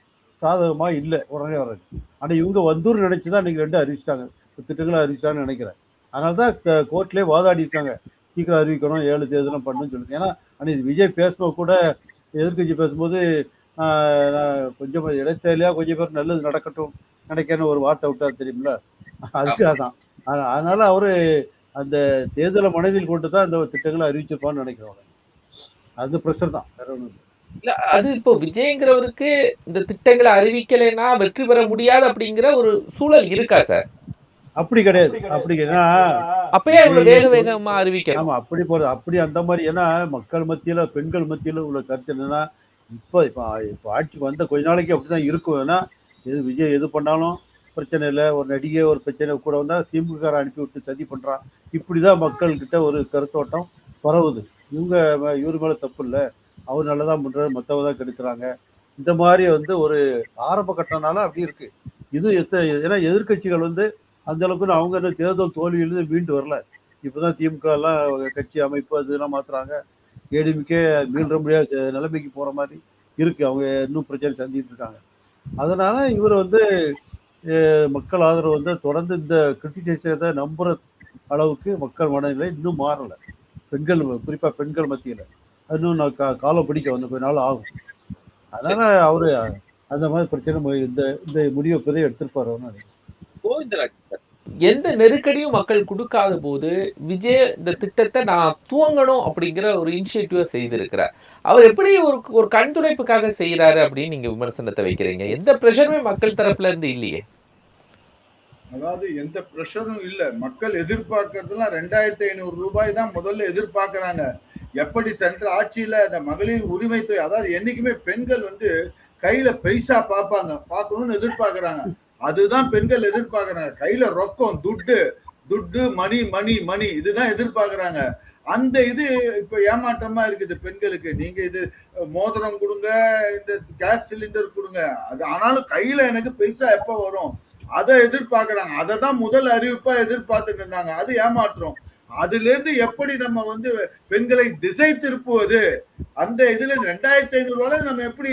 சாதகமாக இல்லை உடனே வர்றதுக்கு. ஆனால் இவங்க வந்தூர் நினைச்சு தான் இன்னைக்கு 2 அறிவிச்சிட்டாங்க, திட்டங்களை அறிவிச்சிட்டாங்கன்னு நினைக்கிறேன். அதனால தான் கோர்ட்லேயே வாதாடி இருக்காங்க, சீக்கிரம் அறிவிக்கணும், 7 தேர்தலும் பண்ணணும்னு சொல்லுங்க. ஏன்னா அன்னைக்கு விஜய் பேசும்போது கூட, எதிர்கட்சி பேசும்போது கொஞ்சம் இடைத்தேர்தலையா கொஞ்சம் பேர் நல்லது நடக்கட்டும் நினைக்கன்னு ஒரு வார்த்தை விட்டார் தெரியுமில்ல, அதுக்காக தான். அதனால அவரு அந்த தேர்தலை மனதில் கொண்டு தான் இந்த திட்டங்களை அறிவிச்சிருப்பான்னு நினைக்கிறவங்க. அது ப்ரெஷர் தான், வேற ஒன்றும் இல்லை. இல்ல அது இப்போ விஜயங்கிறவருக்கு இந்த திட்டங்களை அறிவிக்கலைன்னா வெற்றி பெற முடியாது அப்படிங்கிற ஒரு சூழல் இருக்கா சார்? அப்படி கிடையாது. அப்படி அப்பயே இவ்வளவு வேகமா அறிவிக்க. ஆமா, அப்படி போறது அப்படி அந்த மாதிரி. ஏன்னா மக்கள் மத்தியில, பெண்கள் மத்தியில உள்ள கருத்து என்னன்னா, இப்போ ஆட்சிக்கு வந்த கொஞ்ச நாளைக்கு அப்படிதான் இருக்கும். ஏன்னா விஜய் எது பண்ணாலும் பிரச்சனை இல்லை, ஒரு நடிகை ஒரு பிரச்சனை கூட வந்தா திமுக அனுப்பி விட்டு சதி பண்றான், இப்படிதான் மக்கள் கிட்ட ஒரு கருத்தோட்டம் பரவுது. இவரு மேல தப்பு இல்லை, அவர் நல்லதான் பண்றாரு, மற்றவங்க தான் கெடுக்கிறாங்க, இந்த மாதிரி வந்து ஒரு ஆரம்ப கட்டணனால அப்படி இருக்கு. இது ஏன்னா எதிர்கட்சிகள் வந்து அந்த அளவுக்கு அவங்க தேர்தல் தோல்வியிலிருந்து மீண்டு வரல. இப்பதான் திமுக எல்லாம் கட்சி அமைப்பு அதெல்லாம் மாத்துறாங்க. ஏடிஎம்கே மீள்ற முடியாத நிலைமைக்கு போற மாதிரி இருக்கு. அவங்க இன்னும் பிரச்சனை சந்திட்டு இருக்காங்க. அதனால இவர் வந்து மக்கள் ஆதரவு வந்து தொடர்ந்து இந்த கிரிட்டிசைஸை நம்புற அளவுக்கு மக்கள் மனநிலை இன்னும் மாறல. பெண்கள், குறிப்பா பெண்கள் மத்தியில இன்னும் காலம் பிடிக்க வந்து கொஞ்ச நாள் ஆகும். அதனால அவரு அந்த மாதிரி பிரச்சனை இந்த முடிவை இப்போதே எடுத்திருப்பாரு. எந்த நெருக்கடியும் மக்கள் கொடுக்காத போது விஜய் இந்த திட்டத்தை நான் துவங்கணும் அப்படிங்கிற ஒரு இனிஷியேட்டிவா செய்திருக்கிறார். அவர் எப்படி ஒரு கண் துடைப்புக்காக செய்யறாரு அப்படின்னு நீங்க விமர்சனத்தை வைக்கிறீங்க? எந்த பிரஷருமே மக்கள் தரப்புல இருந்து இல்லையே. அதாவது எந்த பிரஷரும் இல்ல. மக்கள் எதிர்பார்க்கறதுலாம் 2500 ரூபாய் தான் முதல்ல எதிர்பார்க்கறாங்க. எப்படி சென்ற ஆட்சியில அந்த மகளிர் உரிமை தொகை, அதாவது என்னைக்குமே பெண்கள் வந்து கையில பைசா பார்க்கணும்னு எதிர்பார்க்கறாங்க. அதுதான் பெண்கள் எதிர்பார்க்கறாங்க. கையில ரொக்கம், துட்டு, மணி இதுதான் எதிர்பார்க்கறாங்க. அந்த இது இப்ப ஏமாற்றமா இருக்குது பெண்களுக்கு. நீங்க இது மோதிரம் கொடுங்க, இந்த கேஸ் சிலிண்டர் கொடுங்க, அது ஆனாலும் கையில எனக்கு பைசா எப்ப வரும் அதை எதிர்பார்க்கறாங்க. அதை தான் முதல் அறிவிப்பா எதிர்பார்த்துட்டு இருந்தாங்க. அது ஏமாற்றம். அதுல இருந்து எப்படி நம்ம வந்து பெண்களை திசை திருப்புவது, அந்த இதுல 2500 ரூபாய் நம்ம எப்படி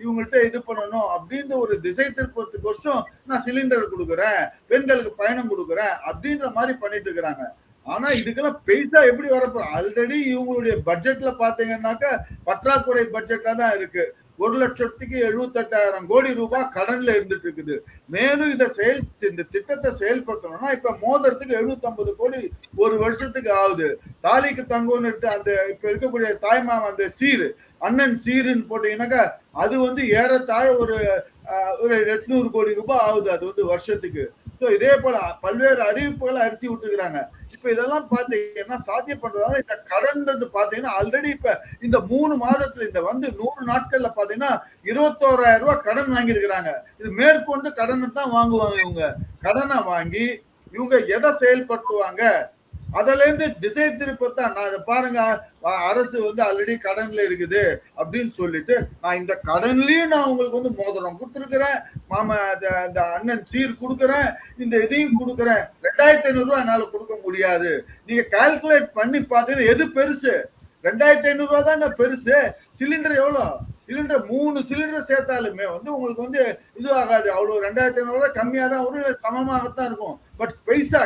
இவங்கள்ட்ட இது பண்ணணும் அப்படின்ற ஒரு திசை திருப்பத்துக்கோசம் நான் சிலிண்டர் கொடுக்குறேன், பெண்களுக்கு பயணம் கொடுக்குறேன் அப்படின்ற மாதிரி பண்ணிட்டு இருக்கிறாங்க. ஆனா இதுக்கெல்லாம் பைசா எப்படி வரப்போ, ஆல்ரெடி இவங்களுடைய பட்ஜெட்ல பாத்தீங்கன்னாக்கா பற்றாக்குறை பட்ஜெட்டா தான் இருக்கு. 1,78,000 கோடி ரூபாய் கடன்ல இருந்துட்டு இருக்குது. மேலும் இந்த திட்டத்தை செயல்படுத்தணும்னா இப்ப மோதிரத்துக்கு 750 கோடி ஒரு வருஷத்துக்கு ஆகுது. தாலிக்கு தங்கம்னு எடுத்து அந்த இப்ப இருக்கக்கூடிய தாய்மாமா அந்த அண்ணன் சீருன்னு போட்டீங்கன்னாக்கா அது வந்து ஏறத்தாழ ஒரு 800 கோடி ரூபாய் ஆகுது. அது வந்து வருஷத்துக்கு இதே போல பல்வேறு அறிவிப்புகளை அடிச்சு விட்டுருக்காங்க. இப்ப இதெல்லாம் பாத்தீங்கன்னா சாத்தியம் பண்றதால இந்த கடன்றது பாத்தீங்கன்னா ஆல்ரெடி இப்ப இந்த 3 மாதத்துல இந்த 100 நாட்கள்ல பாத்தீங்கன்னா 21,000 ரூபாய் கடன் வாங்கியிருக்கிறாங்க. இது மேற்கொண்டு கடனை தான் வாங்குவாங்க. இவங்க கடனை வாங்கி இவங்க எதை செயல்படுத்துவாங்க, அதுல இருந்து திசை திருப்பத்தான். நான் இதை பாருங்க, அரசு ஆல்ரெடி கடன்ல இருக்குது அப்படின்னு சொல்லிட்டு, நான் இந்த கடன்லயும் நான் உங்களுக்கு மோதிரம் கொடுத்துருக்கிறேன், மாமா இந்த அண்ணன் சீர் கொடுக்குறேன், இந்த இதையும் கொடுக்குறேன், 2,500 ரூபாய் என்னால கொடுக்க முடியாது. நீங்க கால்குலேட் பண்ணி பார்த்தீங்கன்னா எது பெருசு? 2,500 ரூபாய் தாங்க பெருசு. சிலிண்டர் எவ்வளவு? சிலிண்டர் 3 சிலிண்டர் சேர்த்தாலுமே உங்களுக்கு இது ஆகாது. அவ்வளவு 2,500 ரூபாய் கம்மியா தான் வரும், சமமாகத்தான் இருக்கும். பட் பைசா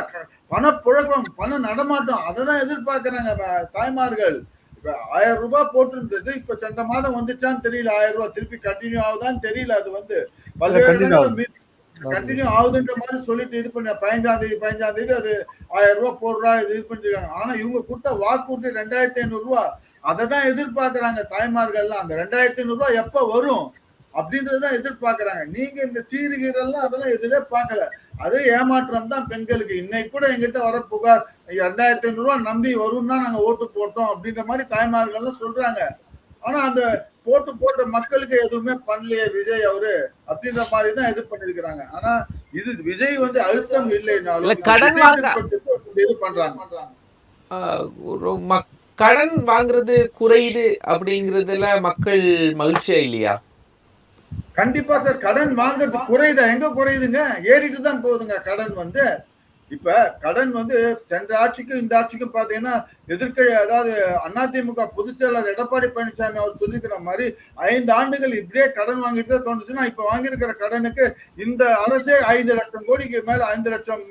பணப்புழக்கம், பண நடமாட்டம் அதை தான் எதிர்பார்க்கிறாங்க தாய்மார்கள். இப்ப 1000 ரூபாய் போட்டிருந்தது, இப்ப சென்ற மாதம் வந்துச்சான்னு தெரியல. 1000 ரூபாய் திருப்பி கண்டினியூ ஆகுதான்னு தெரியல. அது பல்வேறு இடங்கள்ல கண்டினியூ ஆகுதுன்ற மாதிரி சொல்லிட்டு இது பண்ண 15ஆம் தேதி அது 1000 ரூபாய் போடுறா இது பண்ணிருக்காங்க. ஆனா இவங்க கொடுத்த வாக்குறுதி 2,500 ரூபாய். அதை தான் எதிர்பார்க்கிறாங்க தாய்மார்கள்லாம். அந்த 2,500 ரூபாய் எப்ப வரும் அப்படின்றதான் எதிர்பார்க்கிறாங்க. நீங்க இந்த சீர்கீரெல்லாம் அதெல்லாம் எதுவே பார்க்கல. அது ஏமாற்றம் தான் பெண்களுக்கு. இன்னைக்கு கூட எங்கிட்ட வர புகார், 2,500 ரூபாய் நம்பி வரும் தான் நாங்க ஓட்டு போட்டோம் அப்படின்ற மாதிரி தாய்மார்கள் சொல்றாங்க. ஆனா அந்த போட்ட மக்களுக்கு எதுவுமே பண்ணலையே விஜய் அவரு அப்படின்ற மாதிரி தான் இது பண்ணிருக்கிறாங்க. ஆனா இது விஜய் அழுத்தம் இல்லைனாலும் கடன் இது பண்றாங்க. கடன் வாங்குறது குறையுது அப்படிங்கறதுல மக்கள் மகிழ்ச்சியா இல்லையா? கண்டிப்பா சார், கடன் வாங்குறது குறையுதா? எங்க குறையுதுங்க? ஏறிட்டு தான் போகுதுங்க கடன். இப்ப கடன் சென்ற ஆட்சிக்கும் இந்த ஆட்சிக்கும் பாத்தீங்கன்னா எதிர்க்க, அதாவது அதிமுக பொதுச் செயலாளர் எடப்பாடி பழனிசாமி அவர் சொல்லிக்கிற மாதிரி 5 ஆண்டுகள் இப்படியே கடன் வாங்கிட்டு தான் தோணுச்சுன்னா, இப்ப வாங்கியிருக்கிற கடனுக்கு இந்த அரசே 5 லட்சம் கோடிக்கு மேல 5 லட்சம்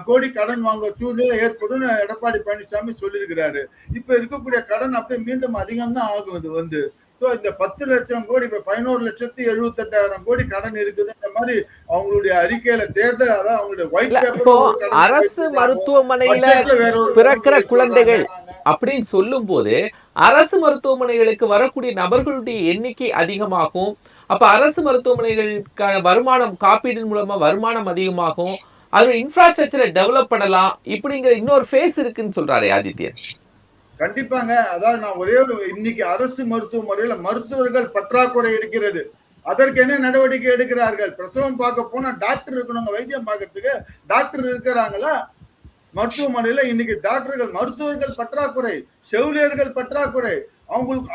கோடி கடன் வாங்க சூழ்நிலை ஏற்படும் எடப்பாடி பழனிசாமி சொல்லியிருக்கிறாரு. இப்ப இருக்கக்கூடிய கடன் அப்படியே மீண்டும் அதிகம் தான் ஆகுது. இந்த 10 லட்சம் கோடி இப்ப 11,78,000 கோடி கடன் இருக்குதுன்ற மாதிரி அவங்களுடைய அறிக்கையில தேர்தல், அதாவது அவங்களுடைய ஒயிட் பேப்பர். அரசு மருத்துவமனையில பிறக்கிற குழந்தைகள் அப்படின்னு சொல்லும் போது அரசு மருத்துவமனைகளுக்கு வரக்கூடிய நபர்களுடைய எண்ணிக்கை அதிகமாகும். அப்ப அரசு மருத்துவமனைகளுக்கான வருமானம், காப்பீடு மூலமா வருமானம் அதிகமாகும். அது இன்ஃப்ராஸ்ட்ரக்சரை டெவலப் பண்ணலாம். இப்படிங்கிற இன்னொரு ஃபேஸ் இருக்குன்னு சொல்றாரு ஆதித்யன். கண்டிப்பாங்க. அதாவது நான் ஒரே இன்னைக்கு அரசு மருத்துவமனையில மருத்துவர்கள் பற்றாக்குறை இருக்கிறது. அதற்கு என்ன நடவடிக்கை எடுக்கிறார்கள்? பிரசவம் பார்க்க போனா டாக்டர் இருக்கணுங்க, வைத்தியம் பார்க்கறதுக்கு டாக்டர் இருக்கிறாங்களா? மருத்துவமனையில இன்னைக்கு டாக்டர்கள், மருத்துவர்கள் பற்றாக்குறை, செவிலியர்கள் பற்றாக்குறை.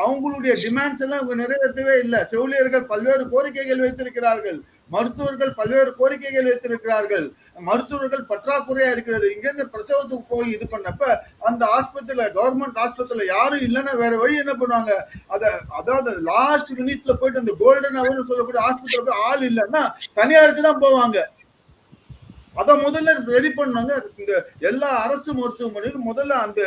அவங்களுடைய டிமாண்ட்ஸ் எல்லாம் இவங்க நிறைவேற்றவே இல்லை. செவிலியர்கள் பல்வேறு கோரிக்கைகள் வைத்திருக்கிறார்கள், மருத்துவர்கள் பல்வேறு கோரிக்கைகள் வைத்திருக்கிறார்கள். மருத்துவர்கள் பற்றாக்குறையா இருக்கிறது. இங்க இருந்து பிரசவத்துக்கு போய் இது பண்ணப்ப அந்த ஆஸ்பத்திரியில, கவர்மெண்ட் ஆஸ்பத்திரியில யாரும் இல்லைன்னா வேற வழி என்ன பண்ணுவாங்க? அதாவது லாஸ்ட் மினிட்ல போயிட்டு அந்த கோல்டன் அவர் சொல்லக்கூடிய ஆஸ்பத்திரியில போய் ஆள் இல்லைன்னா தனியாருக்கு தான் போவாங்க. அதை முதல்ல ரெடி பண்ணாங்க. இந்த எல்லா அரசு மருத்துவமனையிலும் முதல்ல அந்த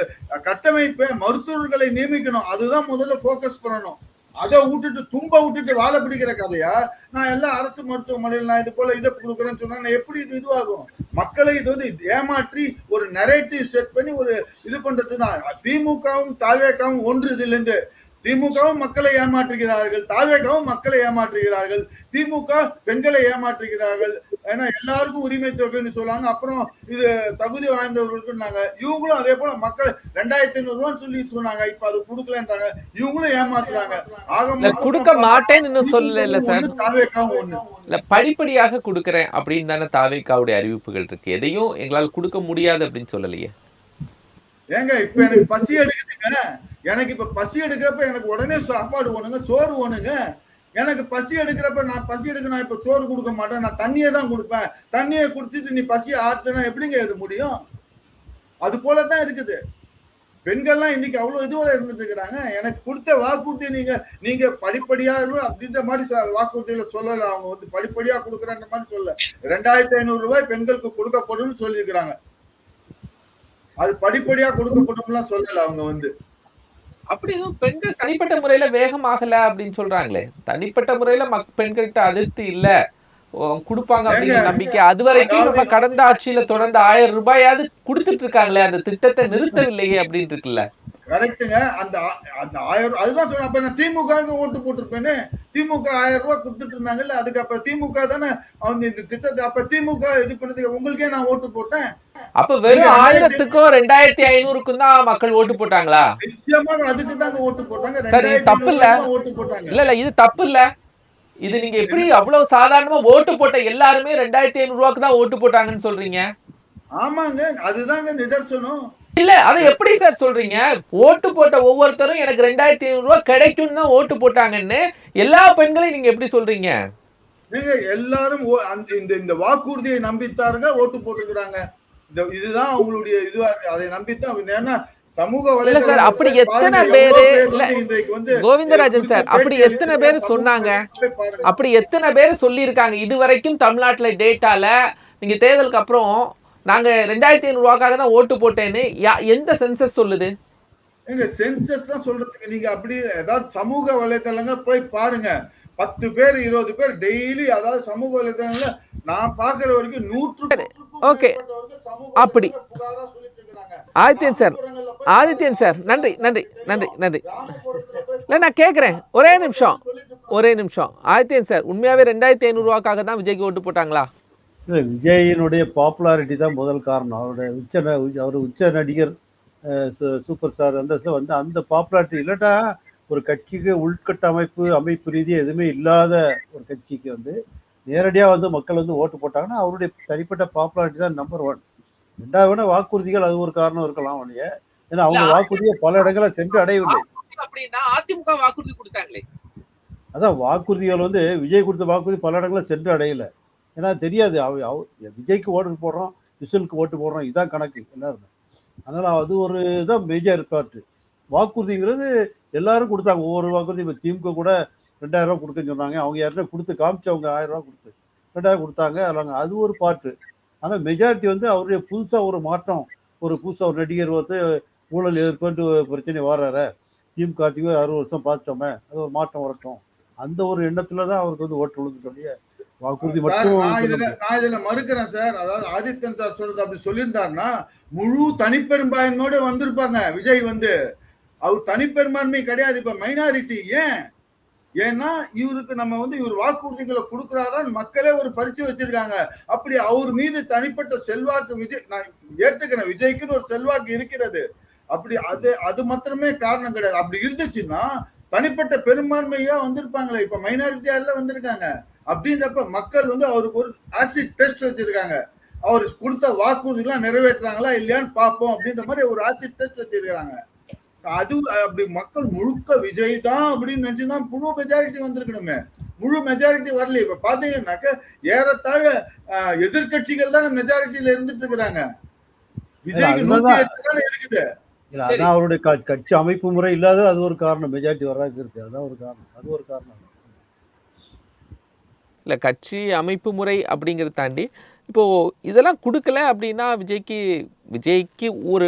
கட்டமைப்பை, மருத்துவர்களை நியமிக்கணும். அதுதான் முதல்ல போக்கஸ் பண்ணணும். அதை விட்டுட்டு வாழை பிடிக்கிற கதையா? நான் எல்லா அரசு மருத்துவமனையில் நான் இது போல இதை கொடுக்குறேன்னு சொன்னா எப்படி இது இதுவாகும்? மக்களை இது ஏமாற்றி ஒரு நரேட்டிவ் செட் பண்ணி ஒரு இது பண்றதுதான். திமுகவும் தாவேகவும் ஒன்று. இதுல இருந்து திமுகவும் மக்களை ஏமாற்றுகிறார்கள், தாவேகவும் மக்களை ஏமாற்றுகிறார்கள், திமுக பெண்களை ஏமாற்றுகிறார்கள். ஏன்னா எல்லாருக்கும் உரிமை தொகைன்னு சொல்லுவாங்க, அப்புறம் இது தகுதி வாய்ந்தவர்களுக்குன்னாங்க. இவங்களும் அதே போல மக்கள் 2,500 ரூபான்னு சொல்லி சொன்னாங்க, இப்ப அது கொடுக்கலன்றாங்க. இவங்களும் ஏமாத்துறாங்க. ஆக கொடுக்க மாட்டேன்னு சொல்லல சார். தாவேக்காவும் ஒண்ணு இல்ல, படிப்படியாக கொடுக்கறேன் அப்படின்னு தானே தாவேக்காவுடைய அறிவிப்புகள் இருக்கு. எதையும் எங்களால் கொடுக்க முடியாது அப்படின்னு சொல்லலையே. ஏங்க இப்ப எனக்கு பசி எடுக்குதுங்க. எனக்கு இப்ப பசி எடுக்கிறப்ப எனக்கு உடனே சாப்பாடு வேணுங்க, சோறு வேணுங்க. எனக்கு பசி எடுக்கிறப்ப நான் இப்ப சோறு கொடுக்க மாட்டேன், நான் தண்ணியை தான் கொடுப்பேன். தண்ணியை குடிச்சிட்டு நீ பசியை ஆத்துனா எப்படிங்க இது முடியும்? அது போலதான் இருக்குது. பெண்கள்லாம் இன்னைக்கு அவ்வளவு இதுவரை இருந்துட்டு இருக்கிறாங்க. எனக்கு கொடுத்த வாக்குறுதியை நீங்க படிப்படியா அப்படின்ற மாதிரி வாக்குறுதியில சொல்லல. அவங்க படிப்படியா கொடுக்குறன்ற மாதிரி சொல்லல. 2,500 ரூபாய் பெண்களுக்கு கொடுக்கப்படும் சொல்லியிருக்கிறாங்க. அது படிப்படியா கொடுக்கப்படும் சொல்லல. அவங்க அப்படி எதுவும் பெண்கள் தனிப்பட்ட முறையில வேகமாகல அப்படின்னு சொல்றாங்களே. தனிப்பட்ட முறையில பெண்கள்கிட்ட அதிருப்தி இல்ல, கொடுப்பாங்க அப்படிங்கிற நம்பிக்கை. அது வரைக்கும் நம்ம கடந்த ஆட்சியில தொடர்ந்து 1000 ரூபாயாவது கொடுத்துட்டு இருக்காங்களே, அந்த திட்டத்தை நிறுத்தவில்லையே அப்படின்னு இருக்குல்ல. கரெக்டுங்க. அந்த 1000 அதுதான் சொல்றேன். அப்ப நான் திமுகவுக்கு ஓட்டு போட்டிருப்பேனே. திமுக ரூ. 1000 குடுத்துட்டு இருந்தாங்கல்ல. அதுக்கு அப்ப திமுக தானே அவங்க இந்த திட்டத்தை அப்ப திமுக இது பண்ணதுக்கு உங்களுக்கே நான் ஓட்டு போட்டேன். அப்ப நீங்க வெறும் 2000 1000க்கும் 2500க்கும் தான் மக்கள் ஓட்டு போட்டாங்களா? நிச்சயமாக அதுக்கு தாங்க ஓட்டு போட்டாங்க. சார் இது தப்பு 2500 இல்ல. தான் ஓட்டு போட்டாங்க. இல்ல இது தப்பு இல்ல. இது நீங்க எப்படி அவ்வளவு சாதாரணமா ஓட்டு போட்ட எல்லாருமே 2500 ரூபாய்க்கு தான் ஓட்டு போட்டாங்கன்னு சொல்றீங்க? ஆமாங்க. அதுதாங்க நிதர்சனம். இல்ல அதை எப்படி சார் சொல்றீங்க? ஓட்டு போட்ட ஒவ்வொருத்தரும் எனக்கு 2500 ரூபாய் கிடைக்கும் தான் ஓட்டு போட்டாங்கன்னு எல்லா பெண்களையும் நீங்க எப்படி சொல்றீங்க? நீங்க எல்லாரும் இந்த வாக்குறுதியை நம்பித்தாருங்க ஓட்டு போட்டுக்கிறாங்க. இதுதான் அவங்களுடைய இதுவா இருக்கு. அதை நம்பித்தான் ஏன்னா சமூக இல்ல சார் அப்படி எத்தனை பேரு இல்ல கோவிந்தராஜன் சார் அப்படி எத்தனை பேர் சொன்னாங்க? அப்படி எத்தனை பேர் சொல்லி இருக்காங்க இது வரைக்கும் தமிழ்நாட்டுல டேட்டால நீங்க தேர்தலுக்கு அப்புறம் நாங்க 2500 ரூபாய்க்காக தான் ஓட்டு போட்டேன்னு எந்த சென்சஸ் சொல்லுது? எங்க சென்சஸ் தான் சொல்றதுக்கு நீங்க அப்படி ஏதாவது சமூக வலைதளங்க போய் பாருங்க. 10 பேர் 20 பேர் டெய்லி அதாவது சமூக வலைதளங்கள்ல நான் பாக்குற வரைக்கும் 100 ஓகே அப்படி ஆதித்யன் சார் நன்றி நன்றி நன்றி நன்றி இல்ல நான் கேக்குறேன் ஒரே நிமிஷம் ஆதித்யன் சார் உண்மையாவே 2500 ரூபாய்க்காக தான் விஜய்க்கு ஓட்டு போட்டாங்களா? இல்லை, விஜயினுடைய பாப்புலாரிட்டி தான் முதல் காரணம். அவர் உச்ச நடிகர், சூப்பர் ஸ்டார் வந்து அந்த பாப்புலாரிட்டி இல்லாட்டா ஒரு கட்சிக்கு அமைப்பு ரீதியாக எதுவுமே இல்லாத ஒரு கட்சிக்கு வந்து நேரடியாக வந்து மக்கள் வந்து ஓட்டு போட்டாங்கன்னா அவருடைய தனிப்பட்ட பாப்புலாரிட்டி தான் நம்பர் 1. ரெண்டாவது வாக்குறுதிகள் அது ஒரு காரணம் இருக்கலாம் ஒழிய, ஏன்னா அவங்க வாக்குறுதியை பல இடங்களை சென்று அடையவில்லை. அதிமுக வாக்குறுதி கொடுத்தாங்களே, அதான் வாக்குறுதிகள் வந்து விஜய் கொடுத்த வாக்குறுதி பல இடங்களை சென்று அடையல. ஏன்னா தெரியாது விஜய்க்கு ஓட்டு போடுறோம், விசிலுக்கு ஓட்டு போடுறோம், இதான் கணக்கு எல்லாருமே. அதனால அது ஒரு இதான் மேஜர் பார்ட்டு. வாக்குறுதிங்கிறது எல்லாரும் கொடுத்தாங்க. ஒவ்வொரு வாக்குறுதி இப்போ திமுக கூட 2000 ரூபா கொடுக்குன்னு சொன்னாங்க. அவங்க யாருன்னா கொடுத்து காமிச்சவங்க 1000 ரூபா கொடுத்து 2000 கொடுத்தாங்க. அது ஒரு பார்ட்டு. ஆனால் மெஜாரிட்டி வந்து அவருடைய புதுசாக ஒரு மாற்றம், புதுசாக ஒரு நடிகர் வந்து ஊழல் எதிர்கொண்டு பிரச்சனை வர்றாரு, திமுக 60 வருஷம் பார்த்துட்டோமே, அது ஒரு மாற்றம் வரட்டும், அந்த ஒரு எண்ணத்துல தான் அவருக்கு வந்து ஓட்டு விழுந்துட்டோடைய வாக்குறுதி மட்டும். நான் இதுல மறுக்கிறேன் சார். அதாவது ஆதித்யன் சார் சொல்றது அப்படி சொல்லியிருந்தாருன்னா முழு தனிப்பெரும்பான்மையோட வந்திருப்பாங்க விஜய் வந்து. அவர் தனிப்பெரும்பான்மை கிடையாது, இப்ப மைனாரிட்டி. ஏன்னா இவருக்கு நம்ம வந்து இவர் வாக்குறுதிகளை கொடுக்கிறாரான்னு மக்களே ஒரு பரிச்சை வச்சிருக்காங்க. அப்படி அவர் மீது தனிப்பட்ட செல்வாக்கு விஜய், நான் ஏற்றுக்கிறேன், விஜய்க்குன்னு ஒரு செல்வாக்கு இருக்கிறது. அப்படி அது மாத்திரமே காரணம் கிடையாது. அப்படி இருந்துச்சுன்னா தனிப்பட்ட பெரும்பான்மையா வந்திருப்பாங்களே, இப்ப மைனாரிட்டியா எல்லாம் வந்திருக்காங்க. அப்படின்றப்ப மக்கள் வந்து அவருக்கு ஒரு ஆசிட் டெஸ்ட் வச்சிருக்காங்க. அவர் கொடுத்த வாக்குறுதிகள்லாம் நிறைவேற்றுறாங்களா இல்லையான்னு பார்ப்போம் அப்படின்ற மாதிரி ஒரு ஆசிட் டெஸ்ட் வச்சிருக்காங்க. அது அப்படி மக்கள் முழுக்க விஜய் தான் அப்படின்னு நினைச்சுதான் முழு மெஜாரிட்டி வந்திருக்கணுமே. முழு மெஜாரிட்டி வரல. இப்ப பாத்தீங்கன்னாக்க ஏறத்தாழ எதிர்கட்சிகள் தான் மெஜாரிட்டியில இருந்துட்டு இருக்கிறாங்க. விஜய்க்கு 108 இருக்குது. அவருடைய கட்சி அமைப்பு முறை இல்லாத அது ஒரு காரணம், மெஜாரிட்டி வராது இருக்கு. அதான் ஒரு காரணம், அது ஒரு காரணம். இல்ல கட்சி அமைப்பு முறை அப்படிங்கறத தாண்டி இப்போ இதெல்லாம் கொடுக்கல அப்படின்னா விஜய்க்கு ஒரு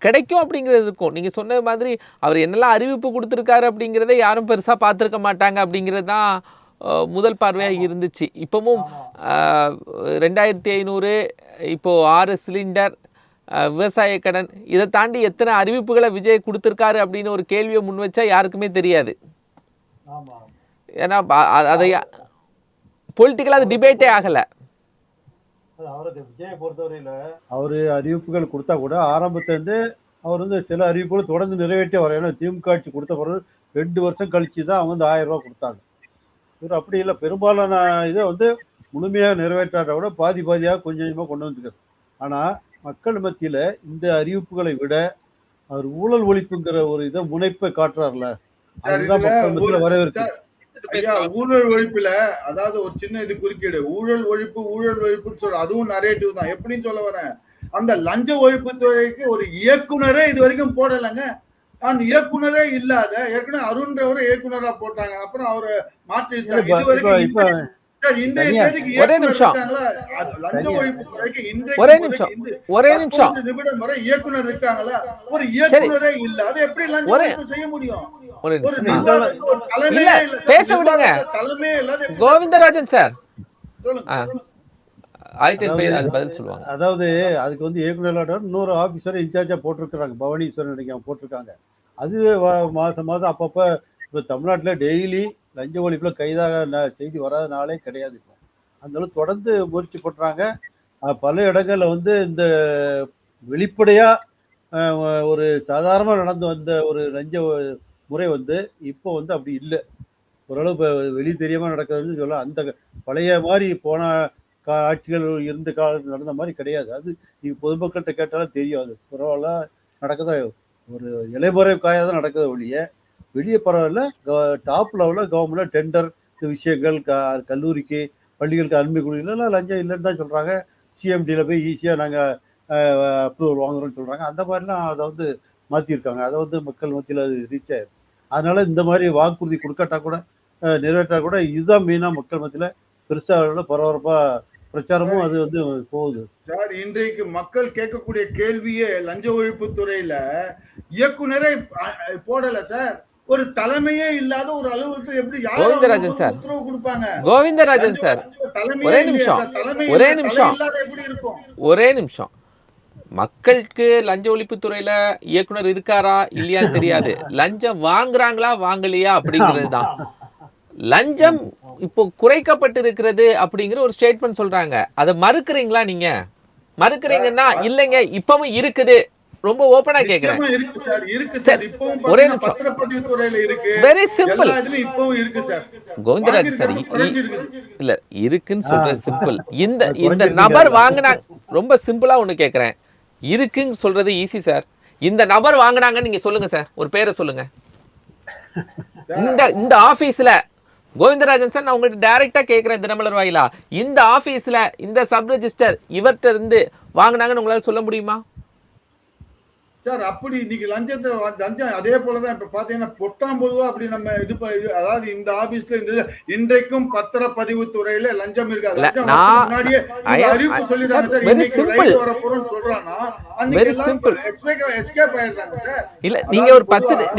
கிடைக்கும் அப்படிங்கிறது இருக்கும். நீங்க சொன்ன மாதிரி அவர் என்னெல்லாம் அறிவிப்பு கொடுத்துருக்காரு அப்படிங்கிறத யாரும் பெருசா பார்த்துருக்க மாட்டாங்க அப்படிங்கிறது தான் முதல் பார்வையாக இருந்துச்சு. இப்பவும் 2500 இப்போ 6 சிலிண்டர், விவசாய கடன், இதை தாண்டி எத்தனை அறிவிப்புகளை விஜய் கொடுத்துருக்காரு அப்படின்னு ஒரு கேள்வியை முன் வச்சா யாருக்குமே தெரியாது. ஏன்னா அதை பொலிட்டிக்கலா அது டிபேட்டே ஆகல. அவருக்கு விஜயை பொறுத்தவரையில அவரு அறிவிப்புகள் கொடுத்தா கூட ஆரம்பத்திலேருந்து அவர் வந்து சில அறிவிப்புகள் தொடர்ந்து நிறைவேற்றி வர. ஏன்னா திமுக ஆட்சி கொடுத்த பிறகு 2 வருஷம் கழிச்சு தான் அவங்க வந்து 1000 ரூபா கொடுத்தாங்க. இவர் அப்படி இல்லை, பெரும்பாலான இதை வந்து முழுமையாக நிறைவேற்றாத விட பாதியாக கொஞ்சம் கொஞ்சமாக கொண்டு வந்துருக்காரு. ஆனால் மக்கள் மத்தியில் இந்த அறிவிப்புகளை விட அவர் ஊழல் ஒழிப்புங்கிற ஒரு இதை முனைப்பை காட்டுறாருல, அதுதான் மக்கள் மத்தியில் வரவேற்கு. ஊழல் ஒழிப்புல அதாவது ஒரு சின்ன இது குறுக்கீடு. ஊழல் ஒழிப்புன்னு சொல்ற அதுவும் நரேட்டிவ் தான். எப்படின்னு சொல்ல வரேன், அந்த லஞ்ச ஒழிப்பு துறைக்கு ஒரு இயக்குனரே இது வரைக்கும் போடலைங்க. அந்த இயக்குனரே இல்லாத ஏற்கனவே அருண்ன்றவரை இயக்குனரா போட்டாங்க. அப்புறம் அவரை மாற்றி இது வரைக்கும் ஒரே நிமிஷம் நிமிடம் வரை இயக்குனர் இருக்காங்களா? ஒரு இயக்குனரே இல்ல, அது எப்படி லஞ்ச ஒழிப்பு செய்ய முடியும்? பேச விடுங்க கோவிந்தராஜன் சார். அதாவது அதுக்கு வந்து இயக்குனர் இன்னொரு ஆபீசர் இன்சார்ஜா போட்டிருக்காங்க, பவானீஸ்வரன் போட்டிருக்காங்க. அதுவே மாதம் மாதம் அப்பப்போ இப்போ தமிழ்நாட்டில் டெய்லி லஞ்ச ஒழிப்பில் கைதாக செய்தி வராத நாளே கிடையாது. இப்போ அதனால தொடர்ந்து முயற்சி பண்ணுறாங்க. பல இடங்களில் வந்து இந்த வெளிப்படையாக ஒரு சாதாரணமாக நடந்து வந்த ஒரு லஞ்ச முறை வந்து இப்போ வந்து அப்படி இல்லை. ஓரளவு இப்போ வெளியே தெரியாமல் நடக்குதுன்னு சொல்ல, அந்த பழைய மாதிரி போன ஆட்சிகள் இருந்த காலம் நடந்த மாதிரி கிடையாது. அது நீங்கள் பொதுமக்கள்கிட்ட கேட்டாலும் தெரியும். அது பரவாயில்ல நடக்குதா, ஒரு இலைமுறை காயாக தான் நடக்குது ஒழிய வெளியே பரவாயில்ல. டாப் லெவலில் கவர்மெண்ட்டில் டெண்டர் விஷயங்கள் கல்லூரிக்கு பள்ளிகளுக்கு அனுமதி கொடுக்கலாம் லஞ்சம் இல்லைன்னு தான் சொல்கிறாங்க. சிஎம்டியில் போய் ஈஸியாக நாங்கள் அப்ரூவல் வாங்குறோம்னு சொல்கிறாங்க. அந்த மாதிரிலாம் அதை வந்து மாற்றிருக்காங்க. அதை வந்து மக்கள் மத்தியில் அது ரீச் ஆயிருக்கு. அதனால இந்த மாதிரி வாக்குறுதி கொடுக்காட்டா கூட நிறைவேற்றா கூட இதுதான் மெயினாக மக்கள் மத்தியில் பெருசாக பரபரப்பாக பிரச்சாரமும் அது வந்து போகுது. சார், இன்றைக்கு மக்கள் கேட்கக்கூடிய கேள்வியே லஞ்ச ஒழிப்பு துறையில இயக்குனரே போடல சார். ஒரு தலைமையே இல்லாத ஒரு அலுவலகத்தில் எப்படி கோவிந்தராஜன் சார் உத்தரவு கொடுப்பாங்க? கோவிந்தராஜன் சார் ஒரே நிமிஷம் ஒரே நிமிஷம் எப்படி இருக்கும்? ஒரே நிமிஷம். மக்களுக்கு லஞ்ச ஒழிப்பு துறையில இயக்குனர் இருக்காரா இல்லையான்னு தெரியாது. லஞ்சம் வாங்குறாங்களா வாங்கலையா அப்படிங்கிறது தான். லஞ்சம் இப்போ குறைக்கப்பட்டு இருக்கிறது அப்படிங்கிற ஒரு ஸ்டேட்மெண்ட் சொல்றாங்க. அதை மறுக்கிறீங்களா? நீங்க மறுக்கிறீங்கன்னா இல்லைங்க இப்பவும் இருக்குது. ரொம்ப ஓபனா கேக்குறேன். ஒரே நிமிஷம். Very simple. கோவிந்தராஜ் சார் இல்ல இருக்குன்னு சொல்றது சிம்பிள். இந்த நபர் வாங்கினாங்க, ரொம்ப சிம்பிளா ஒண்ணு கேக்குறேன். இருக்குன்னு சொல்றது ஈஸி சார். இந்த நபர் வாங்கினாங்கன்னு நீங்க சொல்லுங்க சார், ஒரு பேரை சொல்லுங்க. இந்த ஆபீஸ்ல கோவிந்தராஜன் சார், நான் உங்கள்கிட்ட டைரக்டா கேட்கிறேன் தினமலர் வாயிலா, இந்த ஆபீஸ்ல இந்த சப் ரெஜிஸ்டர் இவர்கிட்ட இருந்து வாங்கினாங்கன்னு உங்களால சொல்ல முடியுமா சார்? அப்படி இன்னைக்கு லஞ்சம் அதே போலதான் இப்ப பாத்தீங்கன்னா பொட்டாம்பொதுவா அப்படி நம்ம அதாவது இந்த ஆபீஸ்ல இந்த இன்றைக்கும் பத்திரப்பதிவு துறையில லஞ்சம் இருக்காது. முன்னாடியே அறிவிப்பு சொல்லிடுறாங்க சொல்றான்னா எஸ்கேப் ஆயிடுறாங்க சார். இல்ல நீங்க ஒரு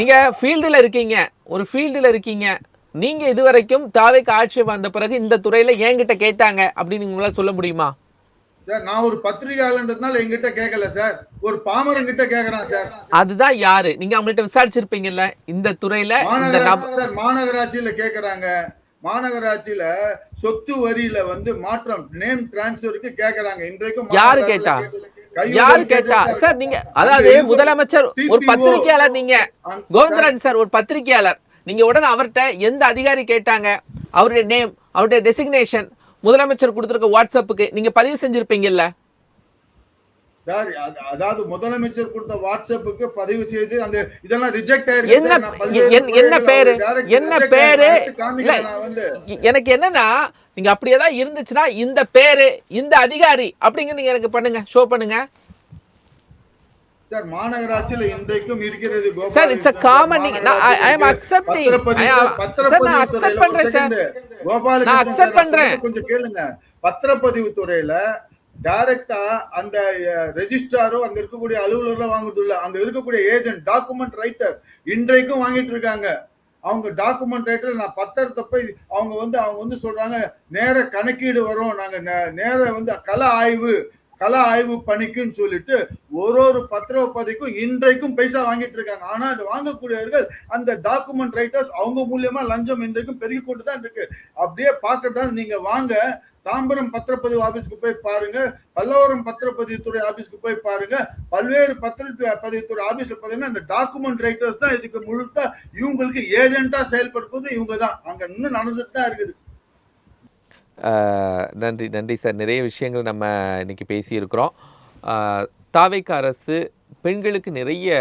நீங்க ஃபீல்டுல இருக்கீங்க, ஒரு ஃபீல்டுல இருக்கீங்க. நீங்க இதுவரைக்கும் தாவேக்கு ஆட்சி வந்த பிறகு இந்த துறையில என்கிட்ட கேட்டாங்க அப்படின்னு உங்களால சொல்ல முடியுமா? சார், நான் ஒரு பத்திரிகையாளர்ன்றதுனால என்கிட்ட கேட்கல சார், ஒரு பாமரன் கிட்ட கேக்குறான் சார். அதுதான் யாரு? நீங்க அவங்கள்ட்ட விசாரிச்சிருப்பீங்கல்ல இந்த துறையில. மாநகராட்சியில கேக்குறாங்க. மாநகராட்சியில சொத்து வரியில வந்து மாற்றம் நேம் டிரான்ஸ்ஃபருக்கு கேக்குறாங்க. இன்றைக்கும் யாரு கேட்டா? யாரு கேட்டா சார்? நீங்க அதாவது முதலமைச்சர் ஒரு பத்திரிகையாளர், நீங்க கோவிந்தராஜ் சார் ஒரு பத்திரிகையாளர், நீங்க உடனே அவர்கிட்ட எந்த அதிகாரி கேட்டாங்க, அவருடைய நேம், அவருடைய டெசிக்னேஷன் முதலமைச்சர் கொடுத்திருக்க வாட்ஸ்அப்புக்கு நீங்க பதிவு செஞ்சிருப்பீங்கல்ல சார்? அதாவது முதலமைச்சர் கொடுத்த வாட்ஸ்அப்புக்கு பதிவு செய்து அந்த இதெல்லாம் ரிஜெக்ட் ஆயிருக்கு. என்ன பேரு என்ன பேரு? எனக்கு என்னன்னா, நீங்க அப்படியே தான் இருந்துச்சுன்னா இந்த பேரு இந்த அதிகாரி அப்படிங்க நீங்க எனக்கு பண்ணுங்க, ஷோ பண்ணுங்க சார். மாநகராட்சியில இன்றைக்கும் இருக்கிறது sir. It's a common. I am accepting. நான் அக்செப்ட் பண்றேன் சார். நான் அக்செப்ட் பண்றேன். கொஞ்சம் கேளுங்க. பத்திரப்பதிவு துறையில டைரக்டா அந்த ரெஜிஸ்ட்ராரோ அங்க இருக்கக்கூடிய அலுவலர்ல வாங்குறது இல்ல, அங்க இருக்கக்கூடிய ஏஜென்ட் டாக்குமெண்ட் ரைட்டர் இன்றைக்கும் வாங்கிட்டு இருக்காங்க. அவங்க டாக்குமெண்ட் ரைட்டர் நான் பத்திரத்தை போய் அவங்க வந்து சொல்றாங்க, நேர கணக்கீடு வரும், நாங்க நேர வந்து கள ஆய்வு பணிக்குன்னு சொல்லிட்டு ஒரு பத்திரப்பதிக்கும் இன்றைக்கும் பைசா வாங்கிட்டு இருக்காங்க. ஆனா அது வாங்கக்கூடியவர்கள் அந்த டாக்குமெண்ட் ரைட்டர்ஸ் அவங்க மூலியமா லஞ்சம் இன்றைக்கும் பெருகி கொண்டு தான் இருக்கு. அப்படியே பாக்குறதா நீங்க வாங்க, தாம்பரம் பத்திரப்பதிவு ஆபீஸ்க்கு போய் பாருங்க, பல்லவரம் பத்திரப்பதிவுத்துறை ஆபீஸ்க்கு போய் பாருங்க, பல்வேறு பத்திரப்பதிவுத்துறை ஆபீஸ்ல பாத்தீங்கன்னா அந்த டாக்குமெண்ட் ரைட்டர்ஸ் தான் இதுக்கு முழுக்க இவங்களுக்கு ஏஜென்ட்டா செயல்படுத்துவது இவங்க தான். அங்க இன்னும் நடந்துட்டு தான் இருக்குது. நன்றி நன்றி சார். நிறைய விஷயங்கள் நம்ம இன்னைக்கு பேசியிருக்கிறோம். தாவேக்கா அரசு பெண்களுக்கு நிறைய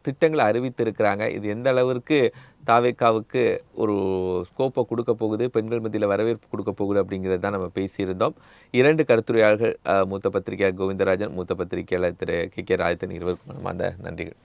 திட்டங்களை அறிவித்திருக்கிறாங்க. இது எந்த அளவிற்கு தாவேக்காவுக்கு ஒரு ஸ்கோப்பை கொடுக்க போகுது, பெண்கள் மத்தியில் வரவேற்பு கொடுக்க போகுது அப்படிங்கிறது தான் நம்ம பேசியிருந்தோம். 2 கருத்துரையாளர்கள், மூத்த பத்திரிகையாளர் கோவிந்தராஜன், மூத்த பத்திரிகையாளர் திரு KK ராஜன், இருவருக்கும் அந்த நன்றிகள்.